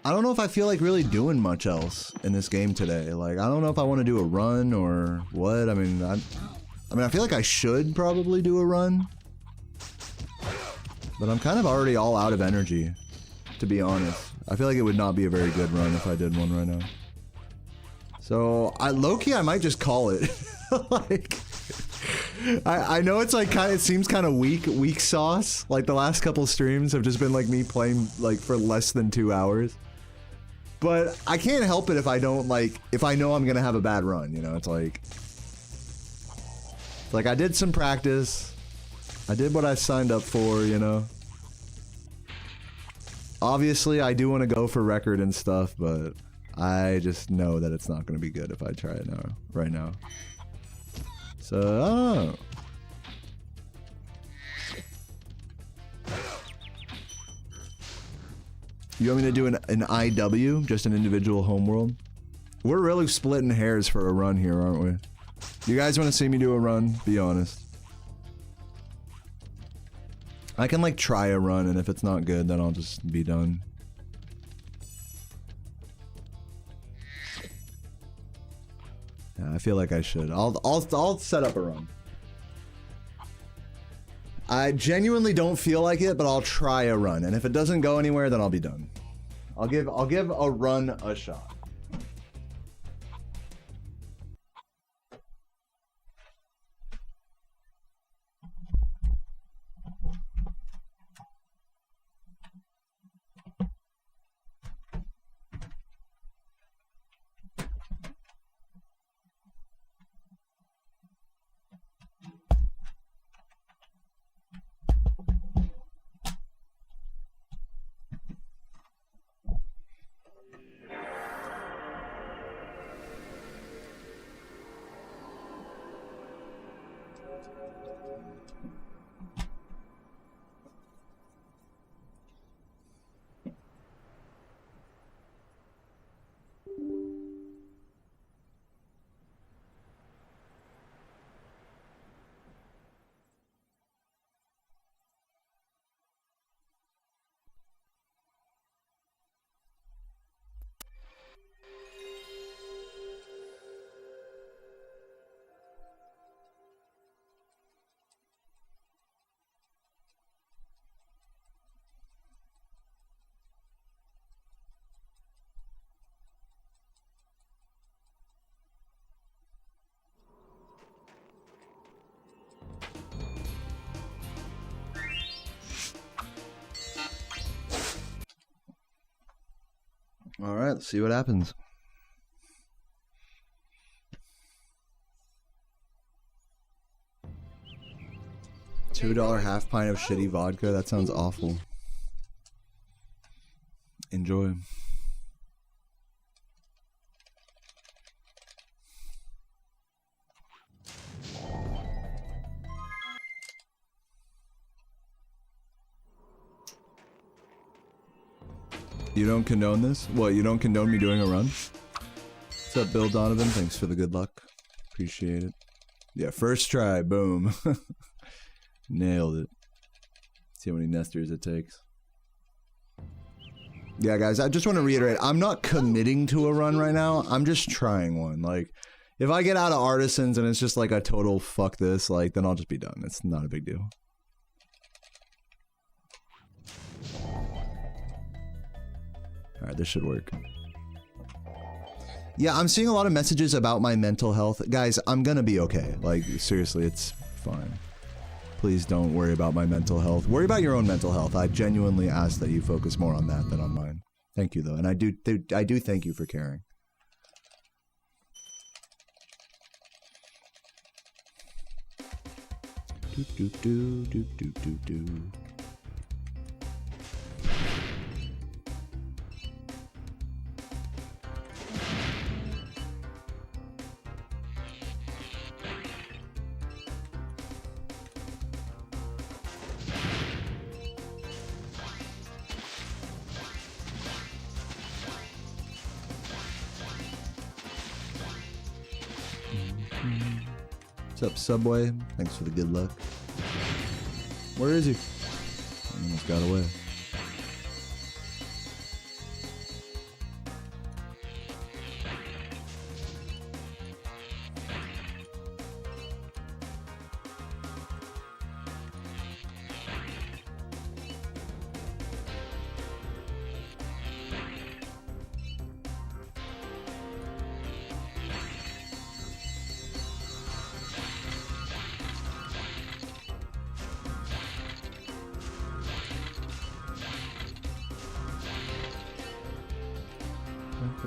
I don't know if I feel like really doing much else in this game today. Like, I don't know if I want to do a run or what. I mean, I feel like I should probably do a run. But I'm kind of already all out of energy, to be honest. I feel like it would not be a very good run if I did one right now. So, low-key, I might just call it. Like, I know it's like it seems kind of weak sauce. Like, the last couple streams have just been like me playing like for less than 2 hours. But I can't help it if I don't like, if I know I'm gonna have a bad run, you know, it's like I did some practice. I did what I signed up for, you know. Obviously, I do want to go for record and stuff, but I just know that it's not gonna be good if I try it now, right now. So, oh. You want me to do an IW, just an individual homeworld? We're really splitting hairs for a run here, aren't we? You guys want to see me do a run? Be honest. I can like try a run, and if it's not good, then I'll just be done. Yeah, I feel like I should. I'll set up a run. I genuinely don't feel like it, but I'll try a run, and if it doesn't go anywhere, then I'll be done. I'll give a run a shot. All right, let's see what happens. $2 half pint of shitty vodka. That sounds awful. Enjoy. You don't condone this? What, you don't condone me doing a run? What's up, Bill Donovan? Thanks for the good luck. Appreciate it. Yeah, first try, boom. Nailed it. See how many nesters it takes. Yeah, guys, I just want to reiterate, I'm not committing to a run right now. I'm just trying one. Like, if I get out of Artisans and it's just like a total fuck this, like, then I'll just be done. It's not a big deal. Alright, this should work. Yeah, I'm seeing a lot of messages about my mental health. Guys, I'm gonna be okay. Like, seriously, it's fine. Please don't worry about my mental health. Worry about your own mental health. I genuinely ask that you focus more on that than on mine. Thank you, though. And I do thank you for caring. Do, do, do, do, do, do, do. What's up, Subway? Thanks for the good luck. Where is he? Almost got away.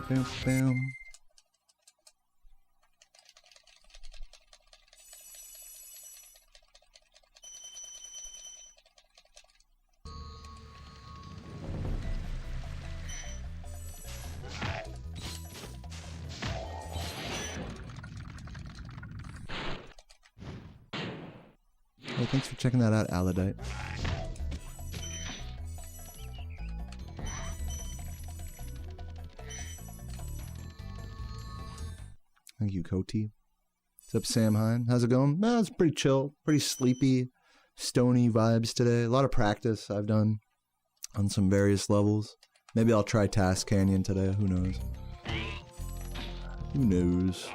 Bam, bam. Hey, thanks for checking that out, Aladite. Thank you, Coty. What's up, Sam Hine? How's it going? It's pretty chill, pretty sleepy, stony vibes today. A lot of practice I've done on some various levels. Maybe I'll try Task Canyon today. Who knows? Who knows?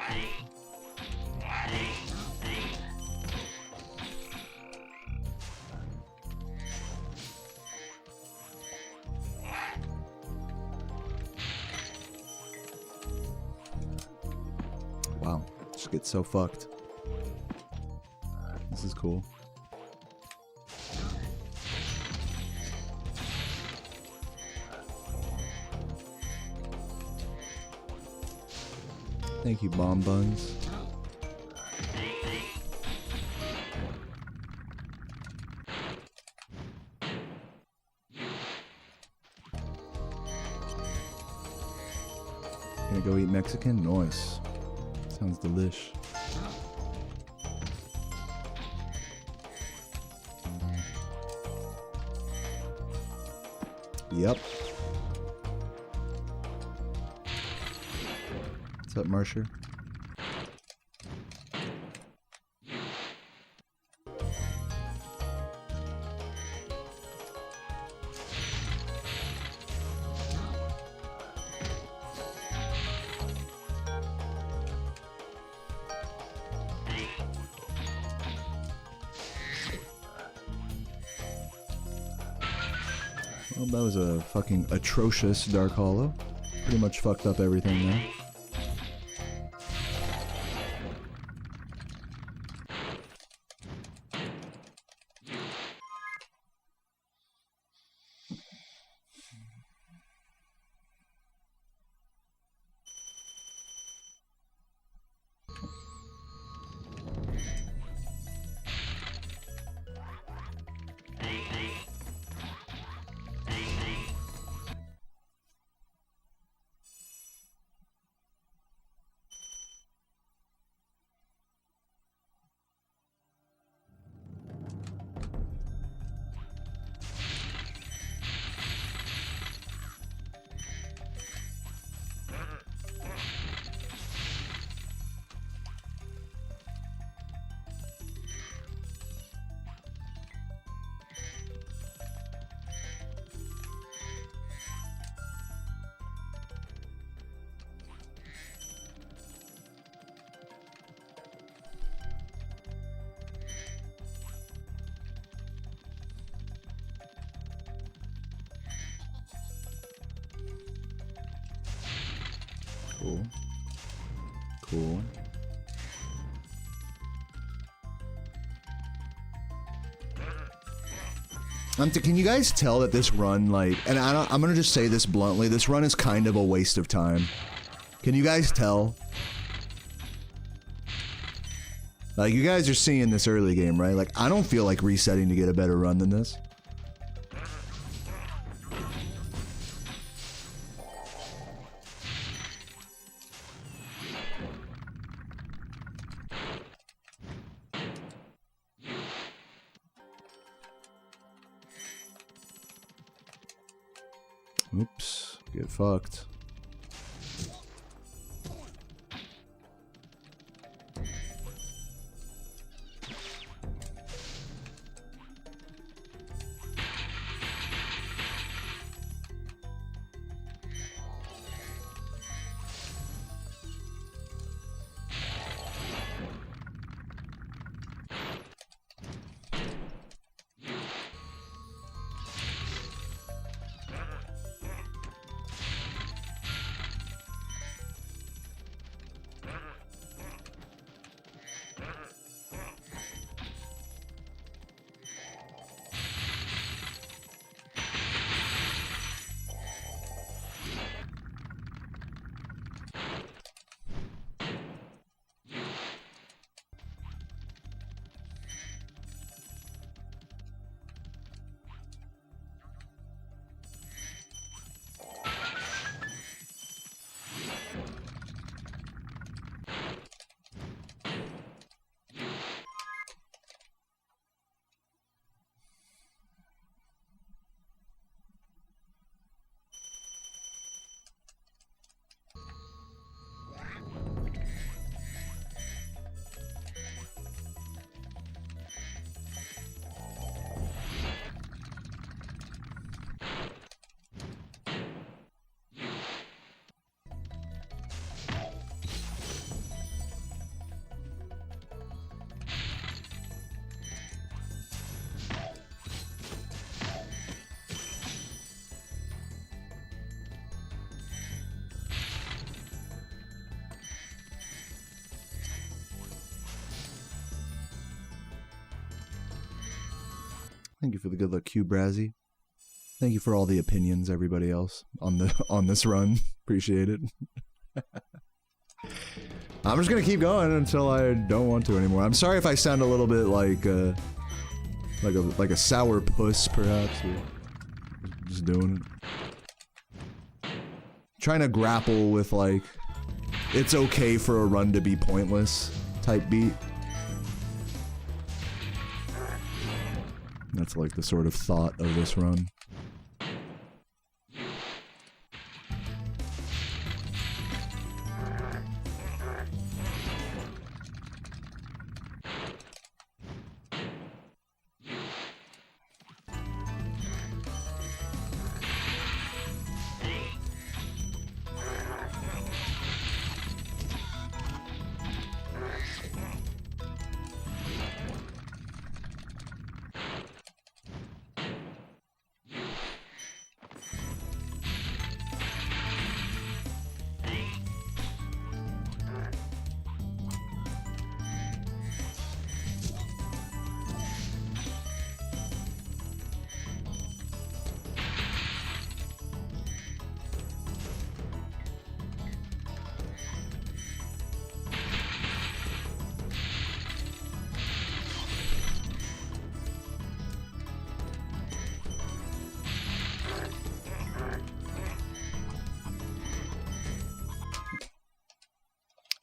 Wow, just get so fucked. This is cool. Thank you, Bomb Buns. Gonna go eat Mexican? Nice. Sounds delish. Yep. What's up, Marsher? Well, that was a fucking atrocious Dark Hollow. Pretty much fucked up everything there. Cool. Cool. Can you guys tell that this run, like, and I'm gonna just say this bluntly, this run is kind of a waste of time. Can you guys tell? Like, you guys are seeing this early game, right? Like, I don't feel like resetting to get a better run than this. Oops, get fucked. Thank you for the good luck, Q Brazzy. Thank you for all the opinions, everybody else on this run. Appreciate it. I'm just gonna keep going until I don't want to anymore. I'm sorry if I sound a little bit like a sour puss, perhaps. Just doing it. Trying to grapple with like, it's okay for a run to be pointless type beat. That's like the sort of thought of this run.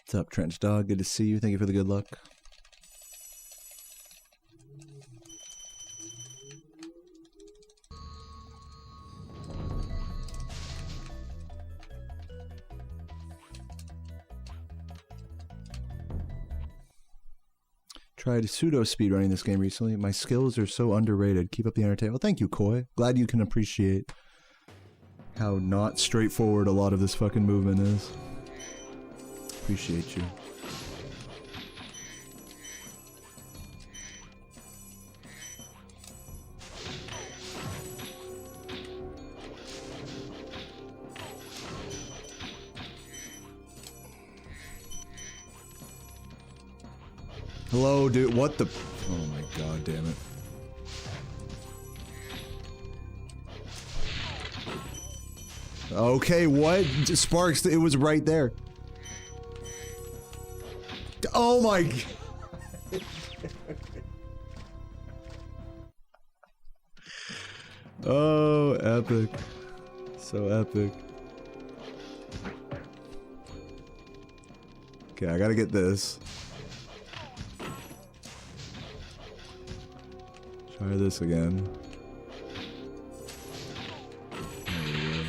What's up, Trench Dog? Good to see you. Thank you for the good luck. Tried pseudo speedrunning this game recently. My skills are so underrated. Keep up the entertainment. Well, thank you, Koi. Glad you can appreciate how not straightforward a lot of this fucking movement is. Appreciate you. Hello, dude. What the? Oh my god, damn it. Okay, what? Sparks, it was right there. Oh my god. Oh, epic. So epic. Okay, I gotta get this. Try this again. There we go.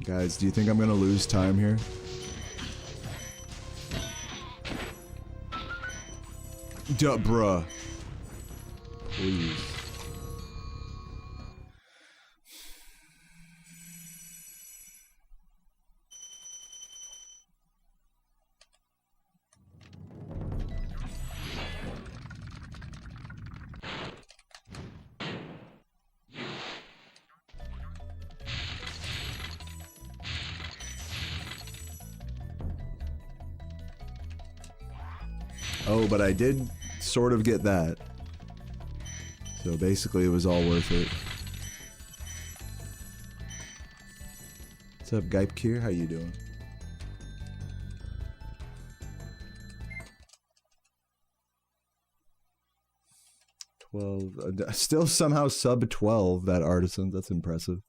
Guys, do you think I'm gonna lose time here? Duh, bruh. Please. Oh, but I did sort of get that. So basically it was all worth it. What's up, Geipkir? How you doing? Still somehow sub 12, that artisan. That's impressive.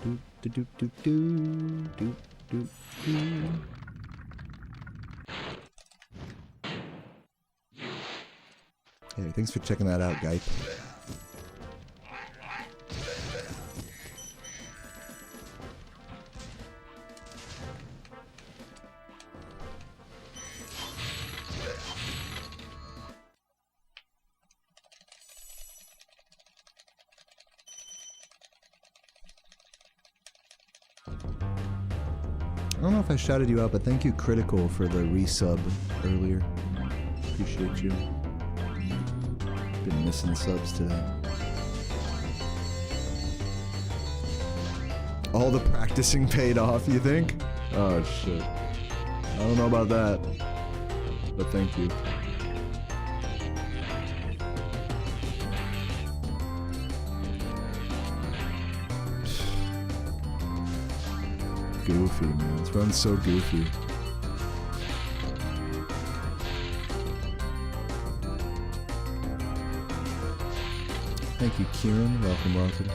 Do, do, do, do, do, do, do, do. Hey, thanks for checking that out, Gype. I don't know if I shouted you out, but thank you, Critical, for the resub earlier. Appreciate you. Been missing subs today. All the practicing paid off, you think? Oh, shit. I don't know about that. But thank you. Goofy, man. This run's so goofy. Thank you, Kieran. Welcome, welcome.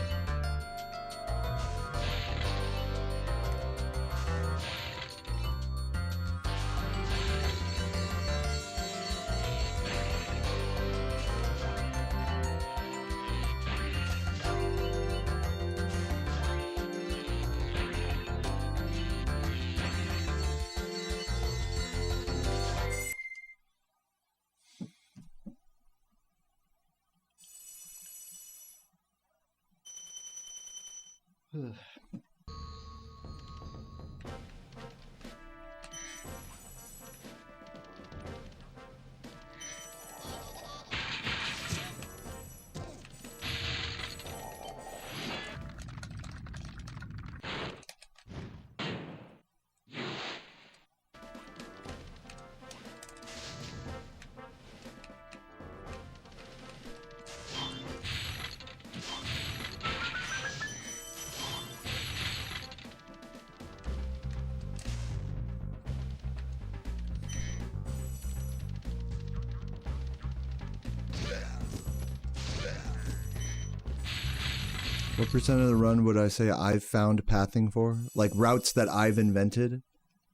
What percent of the run would I say I've found pathing for? Like routes that I've invented?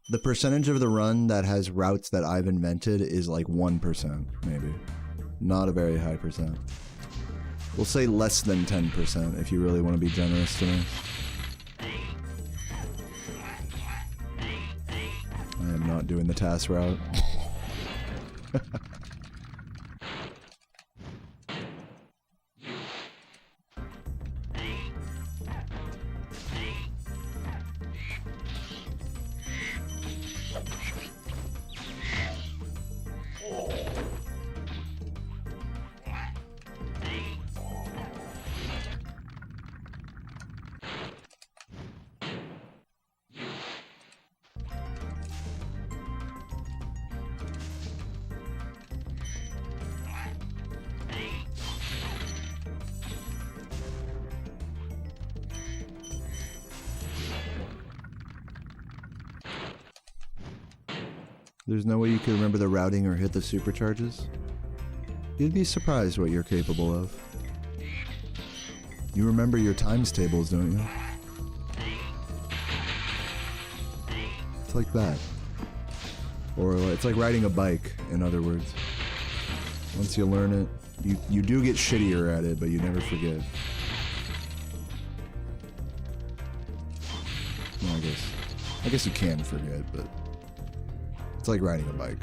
The percentage of the run that has routes that I've invented is like 1%, maybe. Not a very high percent. We'll say less than 10% if you really want to be generous to me. I am not doing the task route. There's no way you can remember the routing or hit the supercharges? You'd be surprised what you're capable of. You remember your times tables, don't you? It's like that. Or it's like riding a bike, in other words. Once you learn it, you do get shittier at it, but you never forget. Well, I guess you can forget, but it's like riding a bike.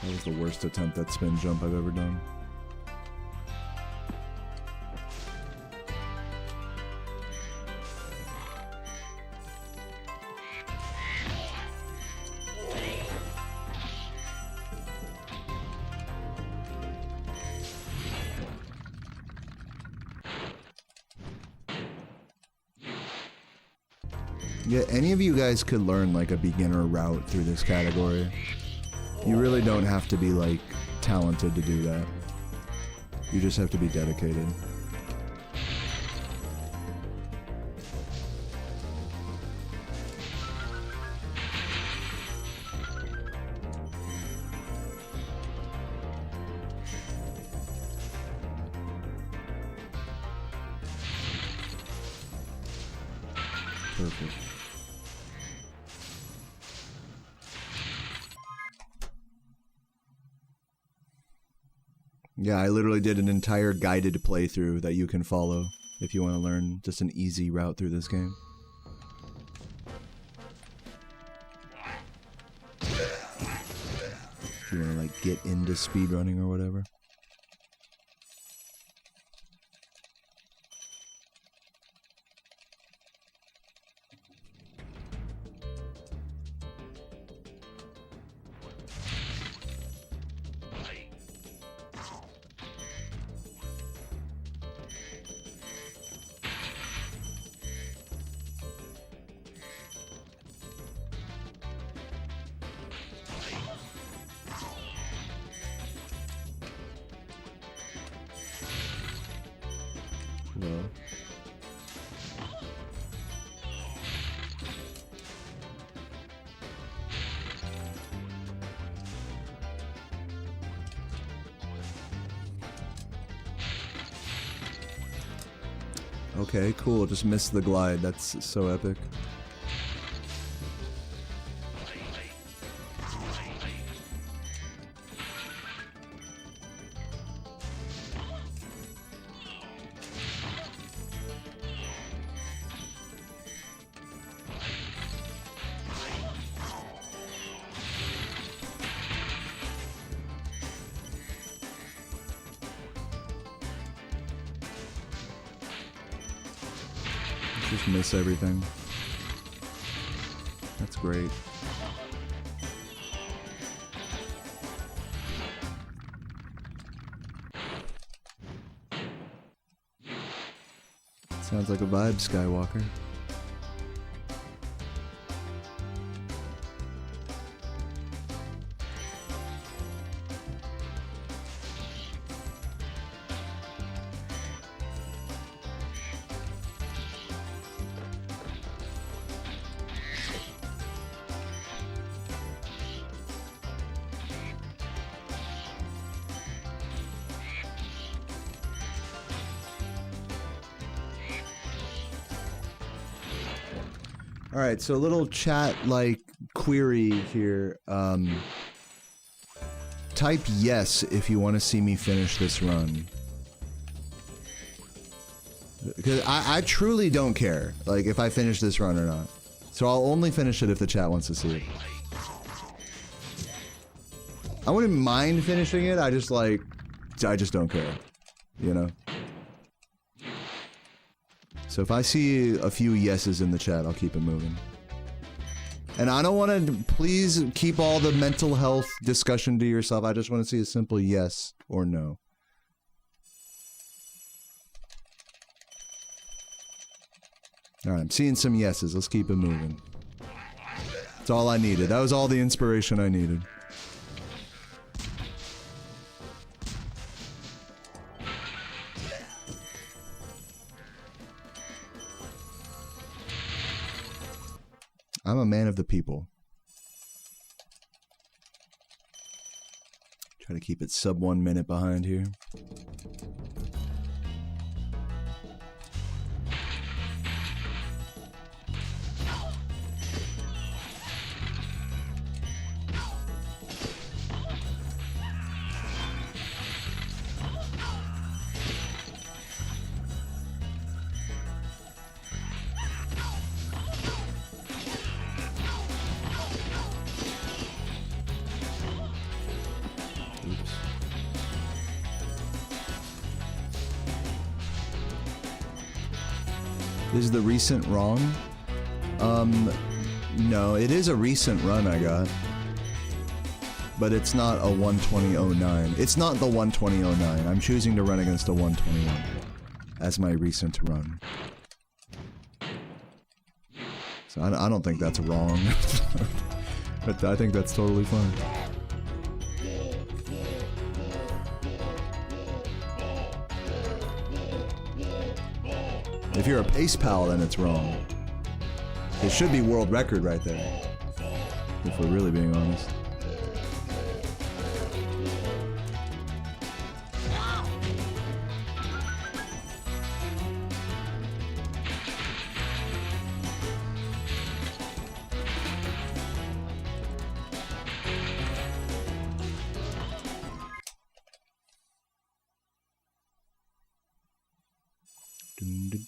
That was the worst attempt at spin jump I've ever done. Yeah, any of you guys could learn like a beginner route through this category. You really don't have to be like talented to do that. You just have to be dedicated. Perfect. Yeah, I literally did an entire guided playthrough that you can follow if you want to learn just an easy route through this game. If you want to like get into speedrunning or whatever. No. Okay, cool. Just missed the glide. That's so epic. Just miss everything. That's great. Sounds like a vibe, Skywalker. Alright, so a little chat-like query here. Type yes if you want to see me finish this run. Because I truly don't care, like, if I finish this run or not. So I'll only finish it if the chat wants to see it. I wouldn't mind finishing it, I just don't care. You know? So if I see a few yeses in the chat, I'll keep it moving. And I don't want to, please keep all the mental health discussion to yourself. I just want to see a simple yes or no. All right, I'm seeing some yeses. Let's keep it moving. That's all I needed. That was all the inspiration I needed. I'm a man of the people. Try to keep it sub 1 minute behind here. Is the recent wrong? No, it is a recent run I got. But it's not a 120.09. It's not the 120.09. I'm choosing to run against a 121 as my recent run. So I don't think that's wrong. But I think that's totally fine. If you're a pace pal, then it's wrong. It should be world record right there. If we're really being honest.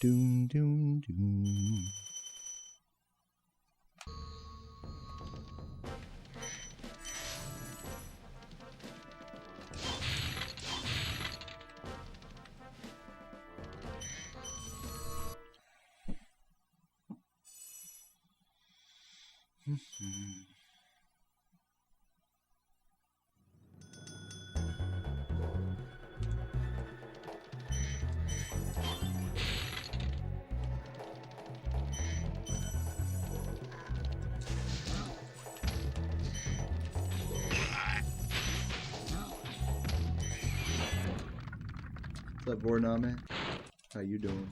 Doom, doom, doom. What's up, Vorname? How you doing?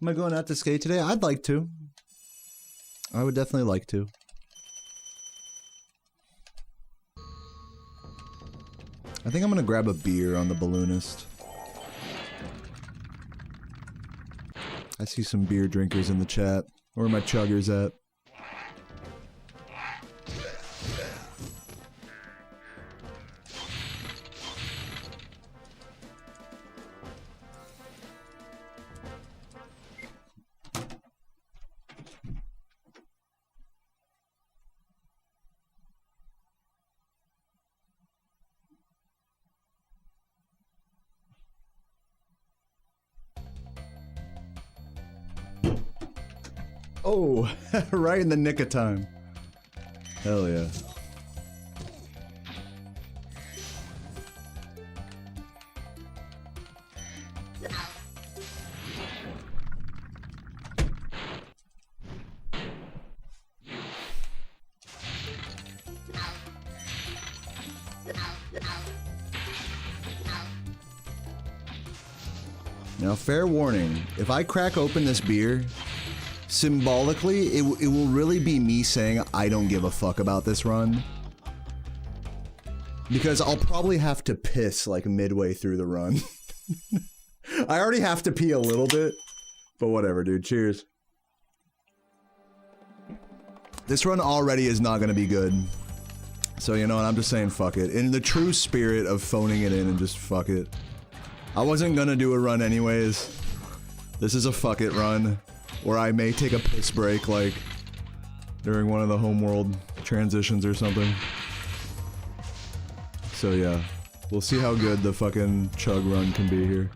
Am I going out to skate today? I'd like to. I would definitely like to. I think I'm gonna grab a beer on the balloonist. I see some beer drinkers in the chat. Where are my chuggers at? Oh, right in the nick of time. Hell yeah. Now, fair warning, if I crack open this beer, symbolically, it will really be me saying I don't give a fuck about this run. Because I'll probably have to piss like midway through the run. I already have to pee a little bit, but whatever, dude. Cheers. This run already is not going to be good. So, you know what, I'm just saying fuck it. In the true spirit of phoning it in and just fuck it. I wasn't going to do a run anyways. This is a fuck it run, where I may take a piss break, like, during one of the homeworld transitions or something. So yeah, we'll see how good the fucking chug run can be here.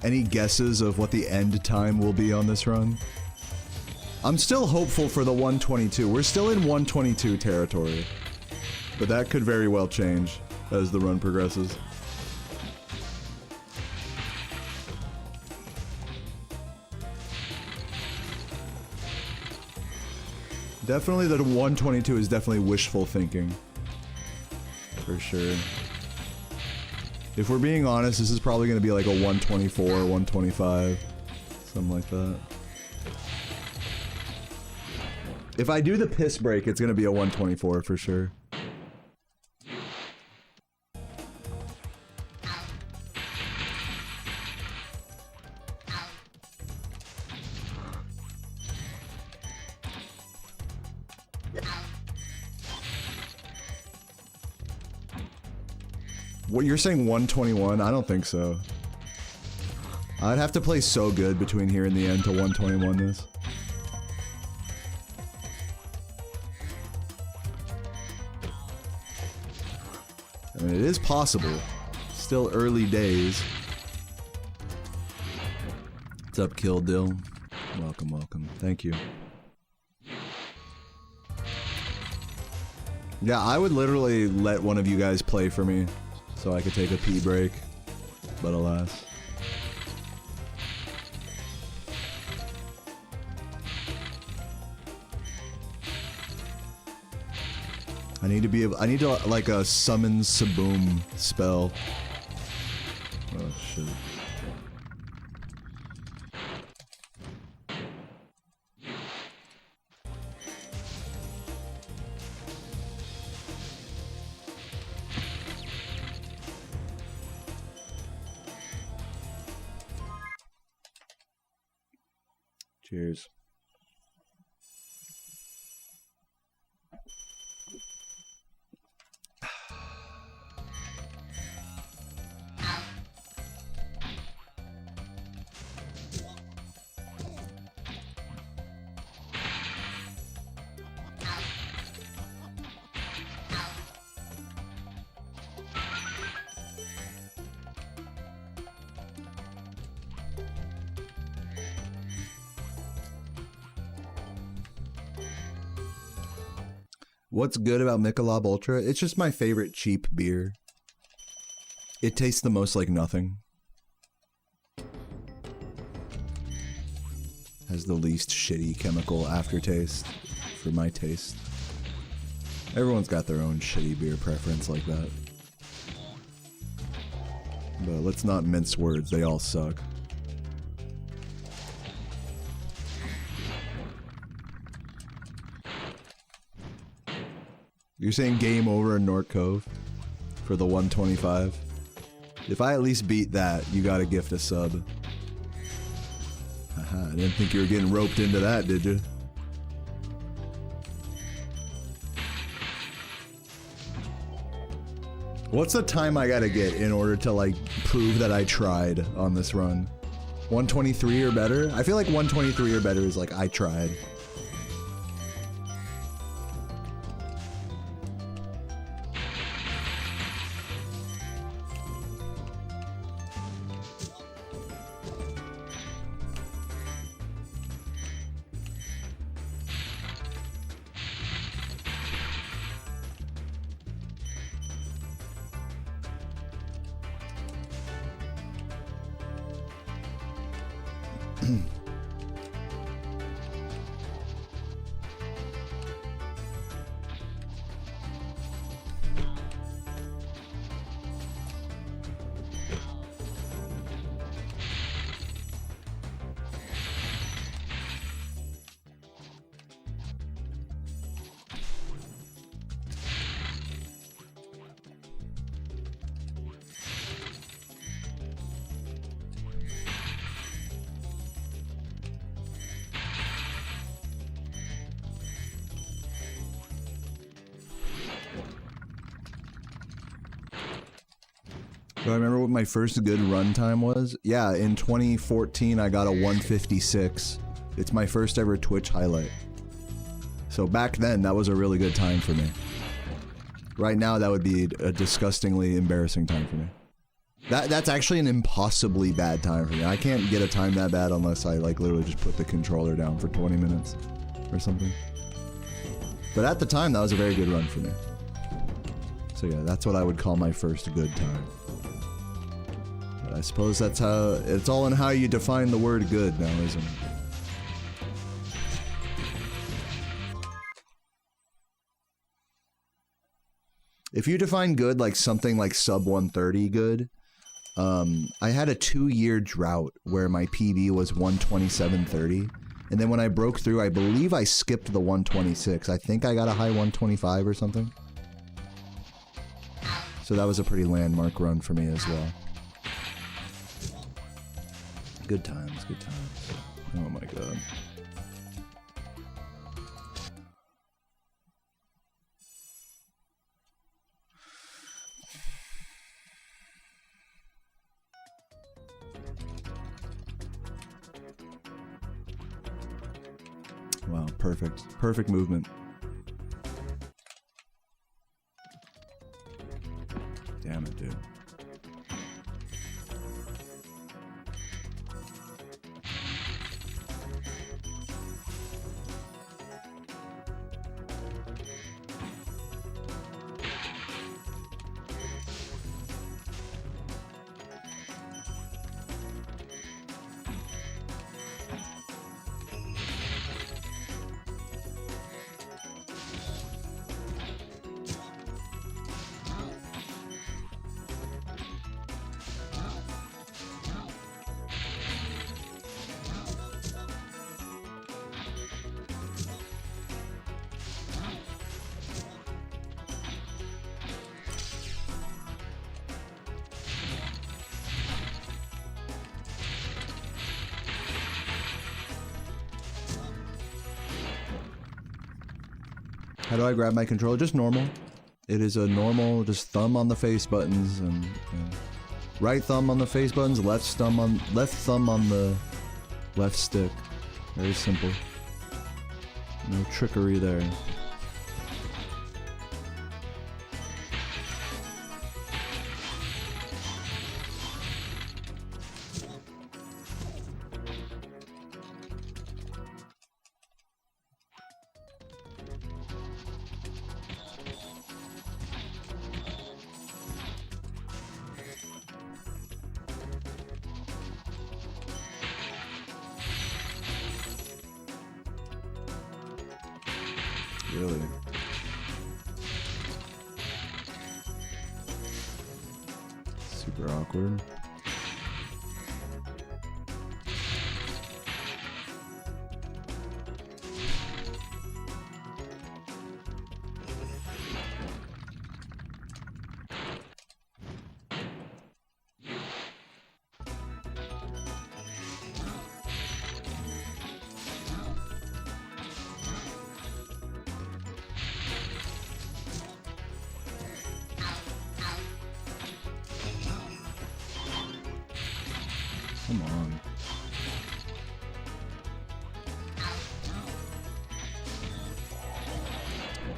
Any guesses of what the end time will be on this run? I'm still hopeful for the 122. We're still in 122 territory, but that could very well change as the run progresses. Definitely the 122 is definitely wishful thinking. For sure. If we're being honest, this is probably going to be like a 124, 125. Something like that. If I do the piss break, it's going to be a 124 for sure. What, you're saying 121? I don't think so. I'd have to play so good between here and the end to 121 this. I mean, it is possible. Still early days. What's up, Kill Dill? Welcome, welcome. Thank you. Yeah, I would literally let one of you guys play for me so I could take a pee break, but alas. I need to be able, I need to like a summon Saboom spell. Oh shit. Cheers. What's good about Michelob Ultra? It's just my favorite cheap beer. It tastes the most like nothing. Has the least shitty chemical aftertaste for my taste. Everyone's got their own shitty beer preference like that. But let's not mince words, they all suck. You're saying game over in North Cove for the 125? If I at least beat that, you gotta gift a sub. Haha, I didn't think you were getting roped into that, did you? What's the time I gotta get in order to, like, prove that I tried on this run? 123 or better? I feel like 123 or better is like, I tried. Do I remember what my first good run time was? Yeah, in 2014 I got a 156. It's my first ever Twitch highlight. So back then, that was a really good time for me. Right now, that would be a disgustingly embarrassing time for me. That's actually an impossibly bad time for me. I can't get a time that bad unless I like literally just put the controller down for 20 minutes or something. But at the time, that was a very good run for me. So yeah, that's what I would call my first good time. But I suppose that's how, it's all in how you define the word good now, isn't it? If you define good like something like sub 130 good, I had a 2-year drought where my PB was 127.30, and then when I broke through, I believe I skipped the 126. I think I got a high 125 or something. So that was a pretty landmark run for me as well. Good times, good times. Oh my god. Wow, perfect. Perfect movement. Damn it, dude. How do I grab my controller? Just normal. It is a normal, just thumb on the face buttons and right thumb on the face buttons, left thumb on the left stick. Very simple. No trickery there. Really? Super awkward. Come on.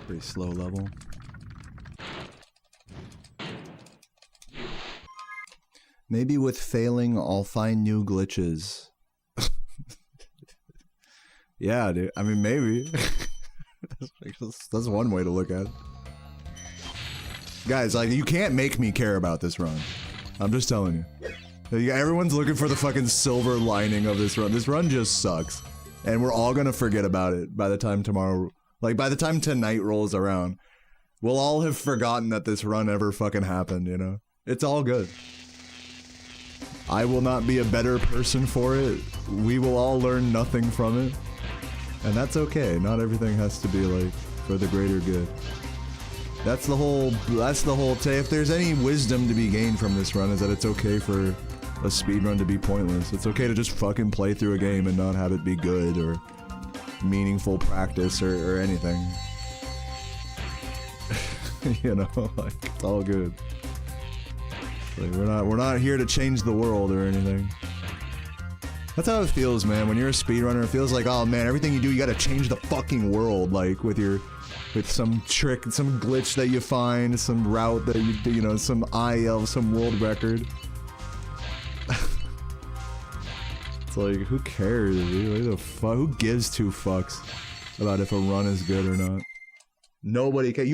Pretty slow level. Maybe with failing, I'll find new glitches. Yeah, dude. I mean, maybe. That's one way to look at it. Guys, like, you can't make me care about this run. I'm just telling you. Everyone's looking for the fucking silver lining of this run. This run just sucks. And we're all gonna forget about it by the time tomorrow, like by the time tonight rolls around. We'll all have forgotten that this run ever fucking happened, you know? It's all good. I will not be a better person for it. We will all learn nothing from it. And that's okay. Not everything has to be like for the greater good. That's the whole if there's any wisdom to be gained from this run is that it's okay for a speedrun to be pointless. It's okay to just fucking play through a game and not have it be good or meaningful practice or anything. You know, like, it's all good. Like, we're not here to change the world or anything. That's how it feels, man. When you're a speedrunner, it feels like, oh man, everything you do, you gotta change the fucking world, like with some trick, some glitch that you find, some route that you do, you know, some IL, some world record. It's like, who cares, dude? Like, the fuck? Who gives two fucks about if a run is good or not? Nobody cares.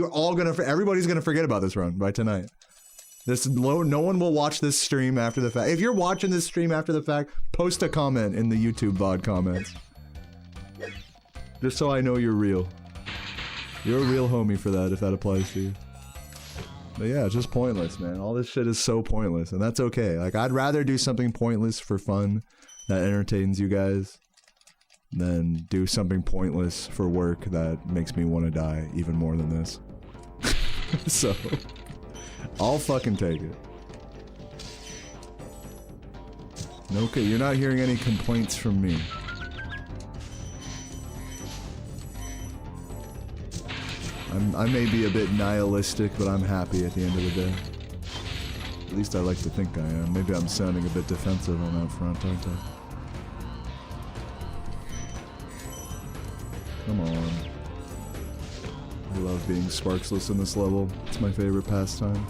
Everybody's gonna forget about this run by tonight. No one will watch this stream after the fact. If you're watching this stream after the fact, post a comment in the YouTube VOD comments. Just so I know you're real. You're a real homie for that, if that applies to you. But yeah, it's just pointless, man. All this shit is so pointless, and that's okay. Like, I'd rather do something pointless for fun that entertains you guys than do something pointless for work that makes me want to die even more than this. So... I'll fucking take it. Okay, you're not hearing any complaints from me. I may be a bit nihilistic, but I'm happy at the end of the day. At least I like to think I am. Maybe I'm sounding a bit defensive on that front, aren't I? Come on. I love being sparksless in this level. It's my favorite pastime.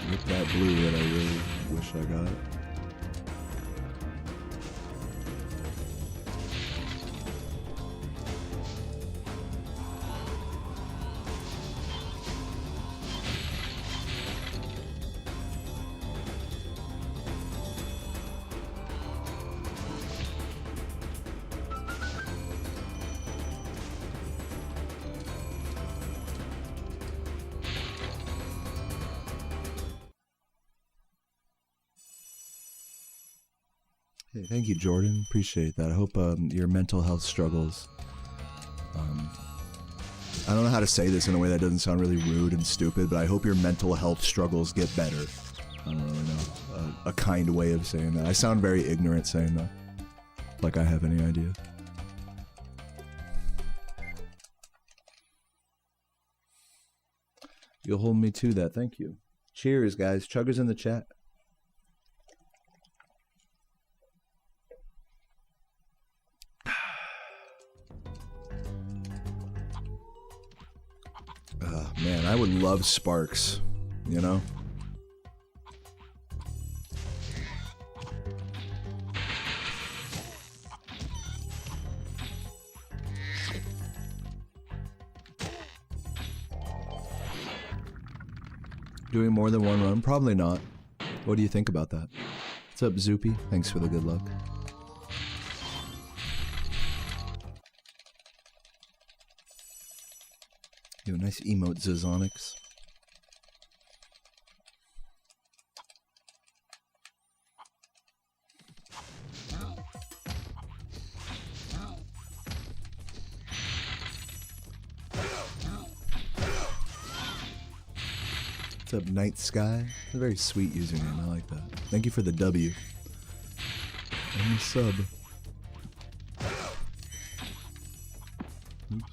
Get that blue that I really wish I got. Hey, thank you, Jordan. Appreciate that. I hope your mental health struggles. I don't know how to say this in a way that doesn't sound really rude and stupid, but I hope your mental health struggles get better. I don't really know. A kind way of saying that. I sound very ignorant saying that. Like I have any idea. You'll hold me to that. Thank you. Cheers, guys. Chuggers in the chat. Man, I would love sparks, you know? Doing more than one run? Probably not. What do you think about that? What's up, Zoopy? Thanks for the good luck. Yo, nice emote, Zazonix. What's up, Night Sky? A very sweet username, I like that. Thank you for the W. And the sub. Oops.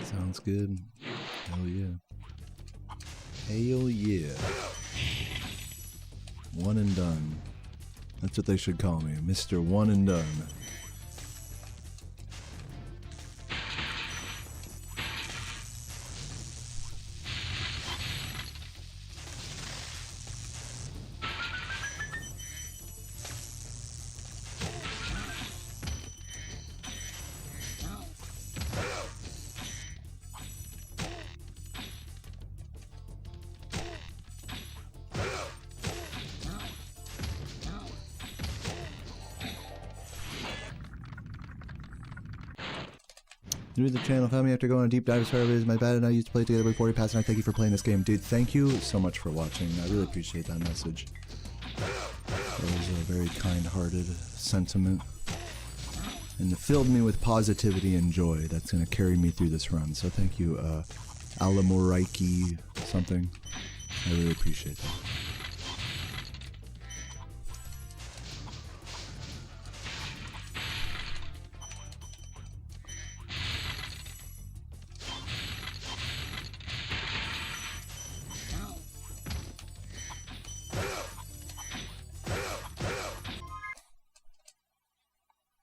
Sounds good. Hell yeah. Hell yeah. One and done. That's what they should call me, Mr. One and Done. New to the channel, found me after going on a deep dive as far as my bad and I used to play together before we passed, and I thank you for playing this game. Dude, thank you so much for watching. I really appreciate that message. That was a very kind-hearted sentiment. And it filled me with positivity and joy. That's going to carry me through this run. So thank you, Alamoraiki something. I really appreciate that.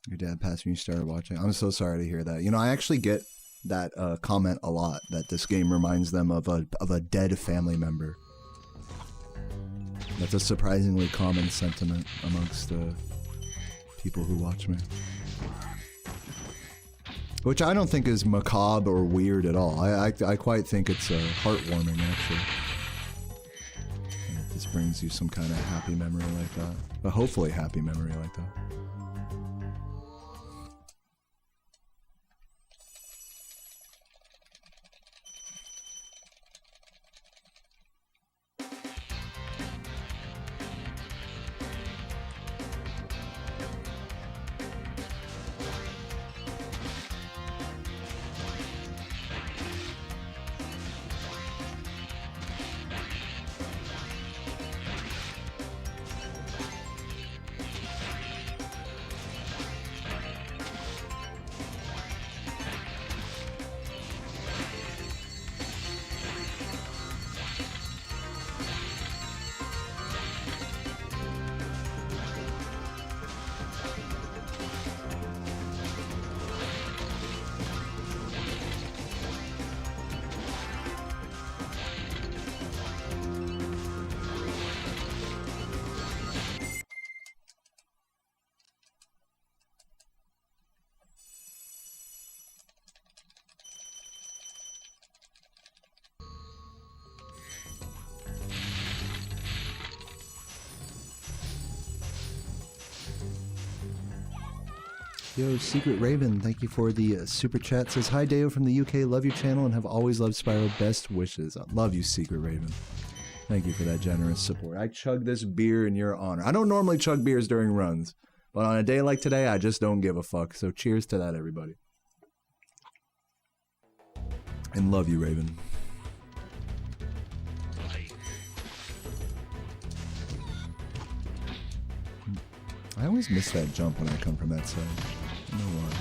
Your dad passed when you started watching. I'm so sorry to hear that. You know, I actually get that comment a lot, that this game reminds them of a dead family member. That's a surprisingly common sentiment amongst people who watch me. Which I don't think is macabre or weird at all. I quite think it's heartwarming, actually. And if this brings you some kind of happy memory like that. A hopefully happy memory like that. Yo, Secret Raven, thank you for the super chat. Says, hi Deo from the UK, love your channel and have always loved Spyro, best wishes. I love you, Secret Raven. Thank you for that generous support. I chug this beer in your honor. I don't normally chug beers during runs, but on a day like today, I just don't give a fuck. So cheers to that, everybody. And love you, Raven. I always miss that jump when I come from that side. I don't know why.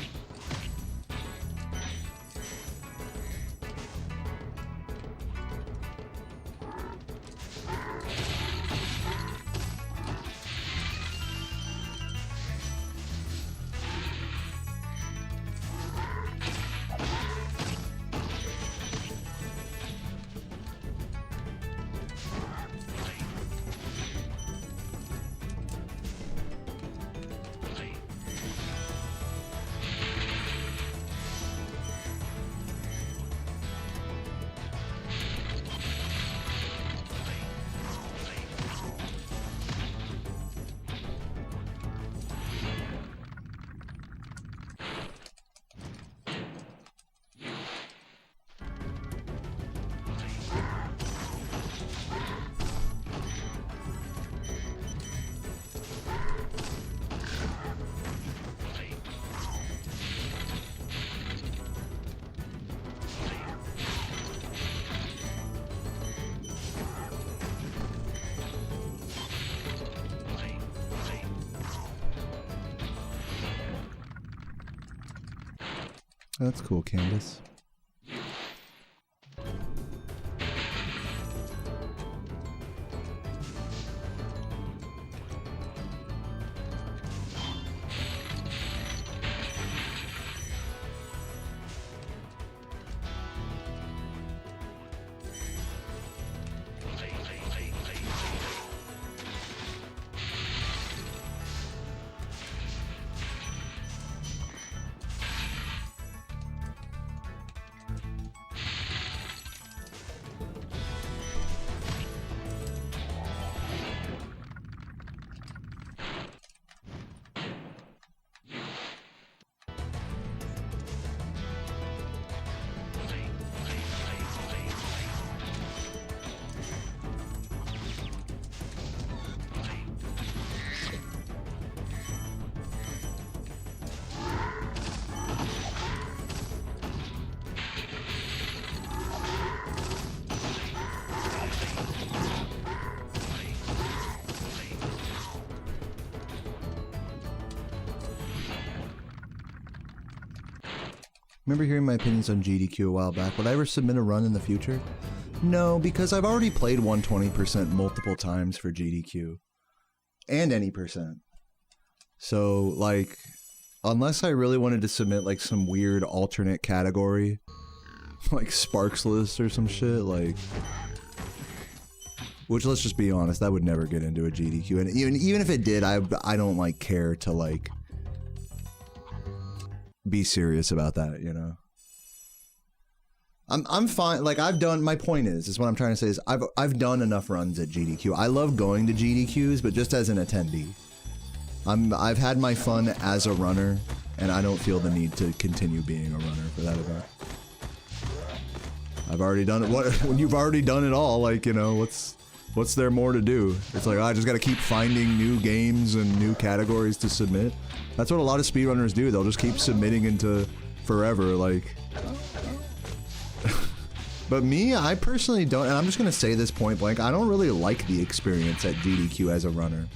That's cool, Candace. Remember hearing my opinions on GDQ a while back? Would I ever submit a run in the future? No, because I've already played 120% multiple times for GDQ. And any percent. So, like, unless I really wanted to submit, like, some weird alternate category, like Sparks List or some shit, like... Which, let's just be honest, that would never get into a GDQ. And even if it did, I don't, like, care to, like, be serious about that, you know? I'm fine. Like, I've done, my point is what I'm trying to say is I've done enough runs at GDQ. I love going to GDQs, but just as an attendee. I've had my fun as a runner, and I don't feel the need to continue being a runner for that event. I've already done it. When you've already done it all, like, you know, what's there more to do? It's like, I just gotta keep finding new games and new categories to submit. That's what a lot of speedrunners do. They'll just keep submitting into forever, like... But me, I personally don't, and I'm just gonna say this point blank, I don't really like the experience at GDQ as a runner.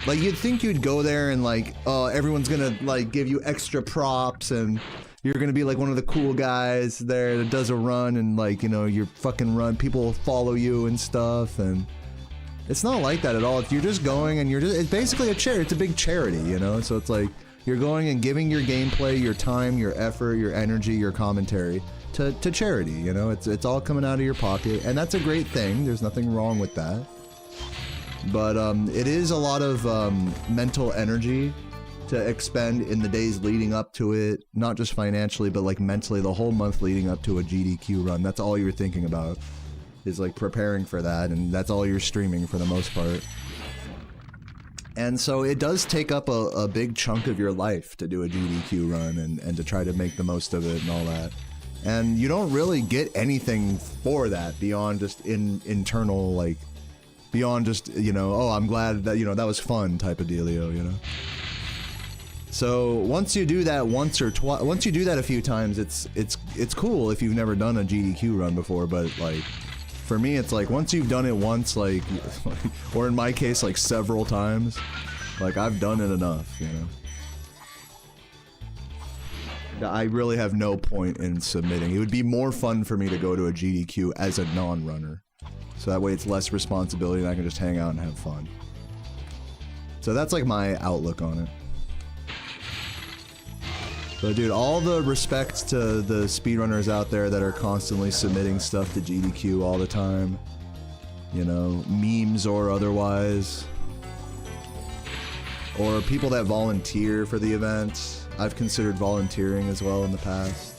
Like, you'd think you'd go there and, like, everyone's gonna, like, give you extra props, and you're gonna be, like, one of the cool guys there that does a run, and, like, you know, your fucking run, people will follow you and stuff, and it's not like that at all. You're just going, and it's basically a charity, it's a big charity, you know? So it's like, you're going and giving your gameplay, your time, your effort, your energy, your commentary to charity, you know? It's all coming out of your pocket, and that's a great thing. There's nothing wrong with that. But it is a lot of mental energy to expend in the days leading up to it, not just financially, but like mentally, the whole month leading up to a GDQ run. That's all you're thinking about, is like preparing for that, and that's all you're streaming for the most part. And so it does take up a big chunk of your life to do a GDQ run and to try to make the most of it and all that. And you don't really get anything for that beyond just internal, like, beyond just, you know, oh, I'm glad that, you know, that was fun type of dealio, you know? So once you do that once or twice, once you do that a few times, it's cool if you've never done a GDQ run before, but like, for me, it's like, once you've done it once, like, or in my case, like several times, like, I've done it enough, you know? I really have no point in submitting. It would be more fun for me to go to a GDQ as a non-runner. So that way it's less responsibility and I can just hang out and have fun. So that's like my outlook on it. But dude, all the respect to the speedrunners out there that are constantly submitting stuff to GDQ all the time. You know, memes or otherwise. Or people that volunteer for the events. I've considered volunteering as well in the past.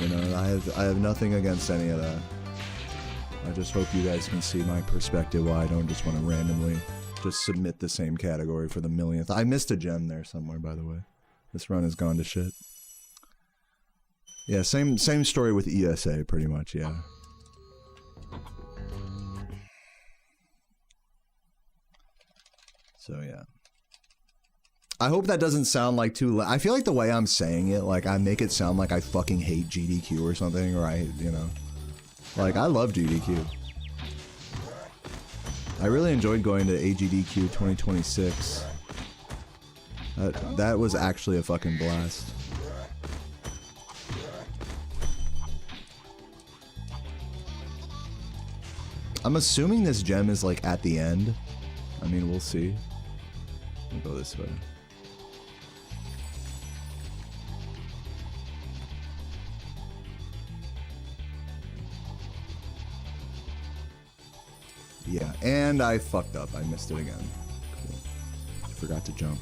You know, I have nothing against any of that. I just hope you guys can see my perspective why I don't just want to randomly just submit the same category for the millionth. I missed a gem there somewhere, by the way. This run has gone to shit. Yeah, same story with ESA, pretty much, yeah. So, yeah. I hope that doesn't sound like too... I feel like the way I'm saying it, like, I make it sound like I fucking hate GDQ or something, or I, you know... Like, I love GDQ. I really enjoyed going to AGDQ 2026. That was actually a fucking blast. I'm assuming this gem is, like, at the end. I mean, we'll see. We'll go this way. Yeah, and I fucked up. I missed it again. Cool. Forgot to jump.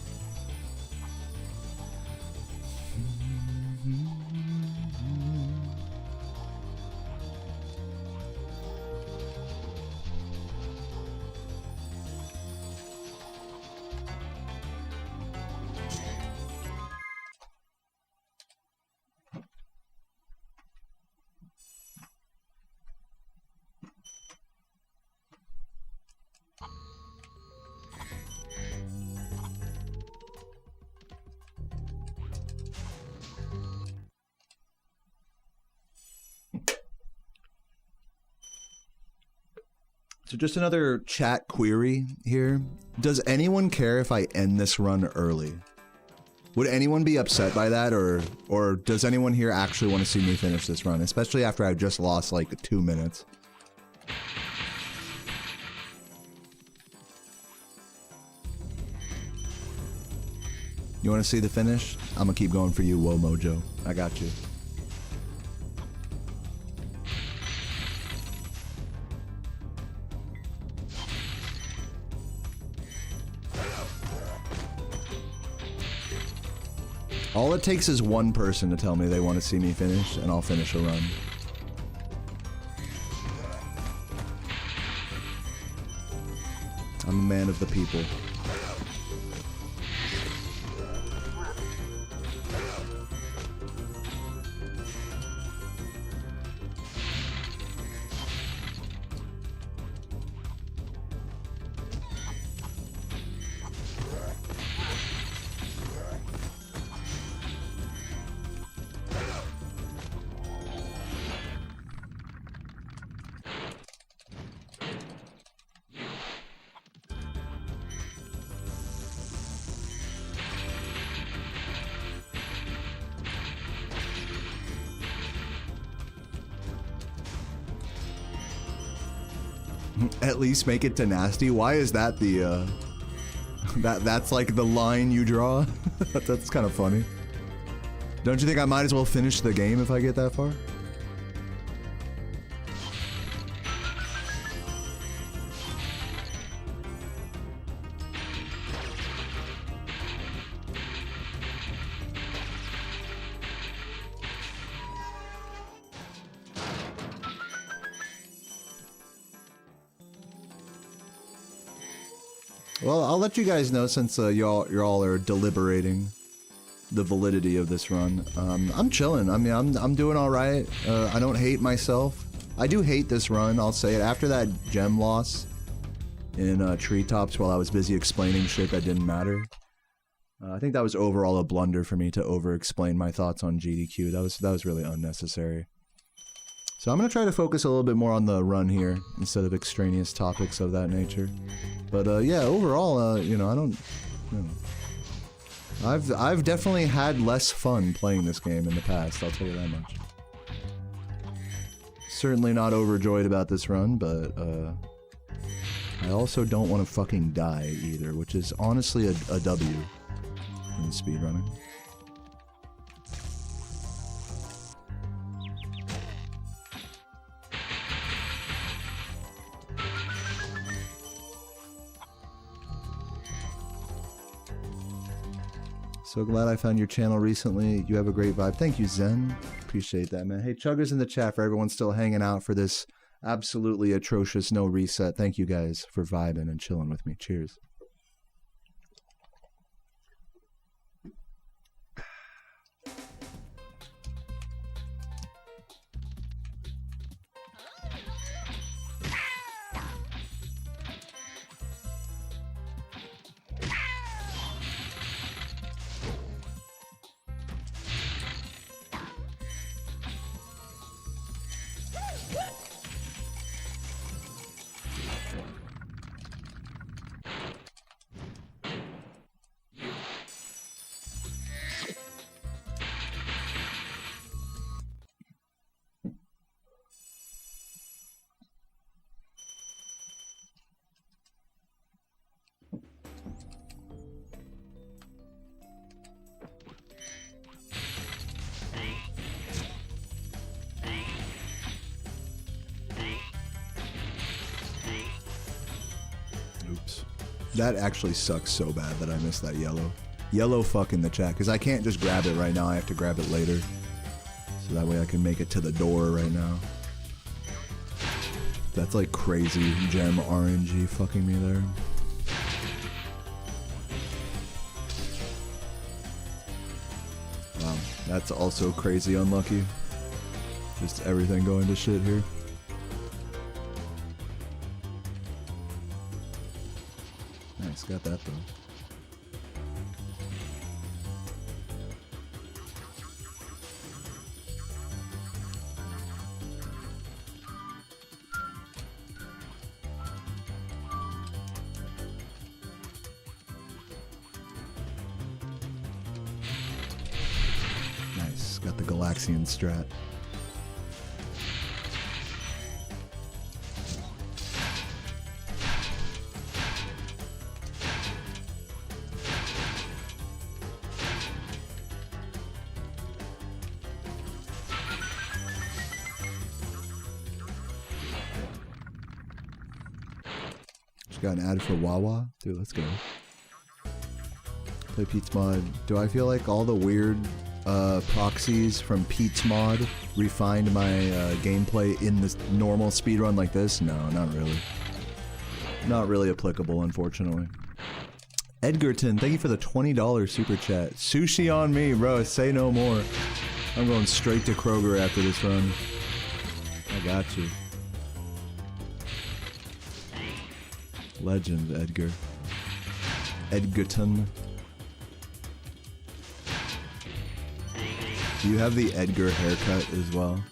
So just another chat query here. Does anyone care if I end this run early? Would anyone be upset by that, or does anyone here actually want to see me finish this run? Especially after I just lost like 2 minutes. You want to see the finish? I'm gonna keep going for you, Whoa Mojo. I got you. All it takes is one person to tell me they want to see me finish, and I'll finish a run. I'm a man of the people. At least make it to nasty. Why is that the that's like the line you draw? That's kind of funny. Don't you think I might as well finish the game if I get that far? Well, I'll let you guys know since you're all are deliberating the validity of this run. I'm chilling. I mean, I'm doing all right. I don't hate myself. I do hate this run. I'll say it. After that gem loss in treetops while I was busy explaining shit that didn't matter, I think that was overall a blunder for me to over-explain my thoughts on GDQ. That was really unnecessary. So I'm gonna try to focus a little bit more on the run here instead of extraneous topics of that nature. But yeah, overall, you know, I don't. You know, I've definitely had less fun playing this game in the past. I'll tell you that much. Certainly not overjoyed about this run, but I also don't want to fucking die either, which is honestly a W in speedrunning. So glad I found your channel recently. You have a great vibe. Thank you, Zen. Appreciate that, man. Hey, chuggers in the chat for everyone still hanging out for this absolutely atrocious no reset. Thank you guys for vibing and chilling with me. Cheers. That actually sucks so bad that I missed that yellow. Yellow fuck in the chat, because I can't just grab it right now, I have to grab it later. So that way I can make it to the door right now. That's like crazy gem RNG fucking me there. Wow, that's also crazy unlucky. Just everything going to shit here. Nice, got that though. Got the Galaxian strat. Got an ad for Wawa? Dude, let's go. Play Pete's Mod. Do I feel like all the weird proxies from Pete's Mod refined my gameplay in this normal speedrun like this? No, not really. Not really applicable, unfortunately. Edgerton, thank you for the $20 super chat. Sushi on me, bro. Say no more. I'm going straight to Kroger after this run. I got you. Legend, Edgar. Edgerton. Do you have the Edgar haircut as well?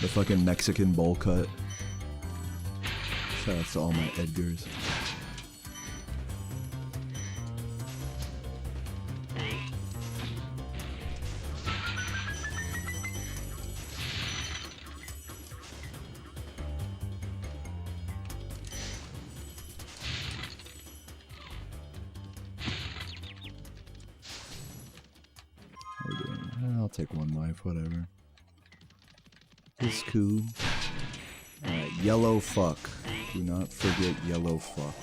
The fucking Mexican bowl cut. Shout out to all my Edgars. I'll take one life, whatever. It's cool. Alright, yellow fuck. Do not forget yellow fuck.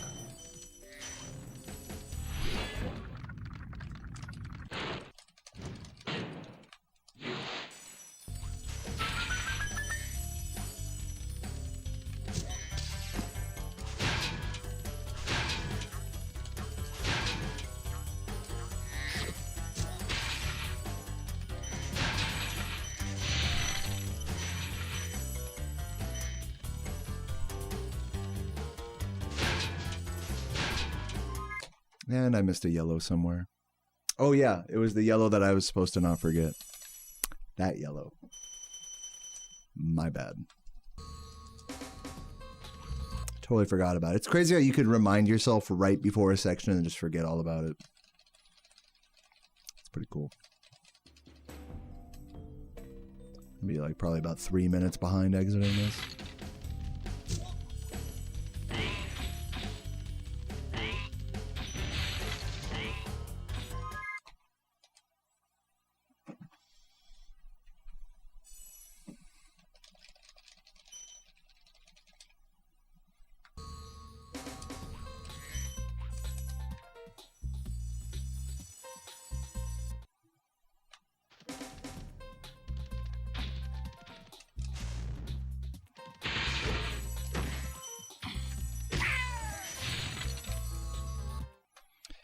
And I missed a yellow somewhere. Oh yeah, it was the yellow that I was supposed to not forget. That yellow. My bad. Totally forgot about it. It's crazy how you could remind yourself right before a section and just forget all about it. It's pretty cool. Be like probably about 3 minutes behind exiting this.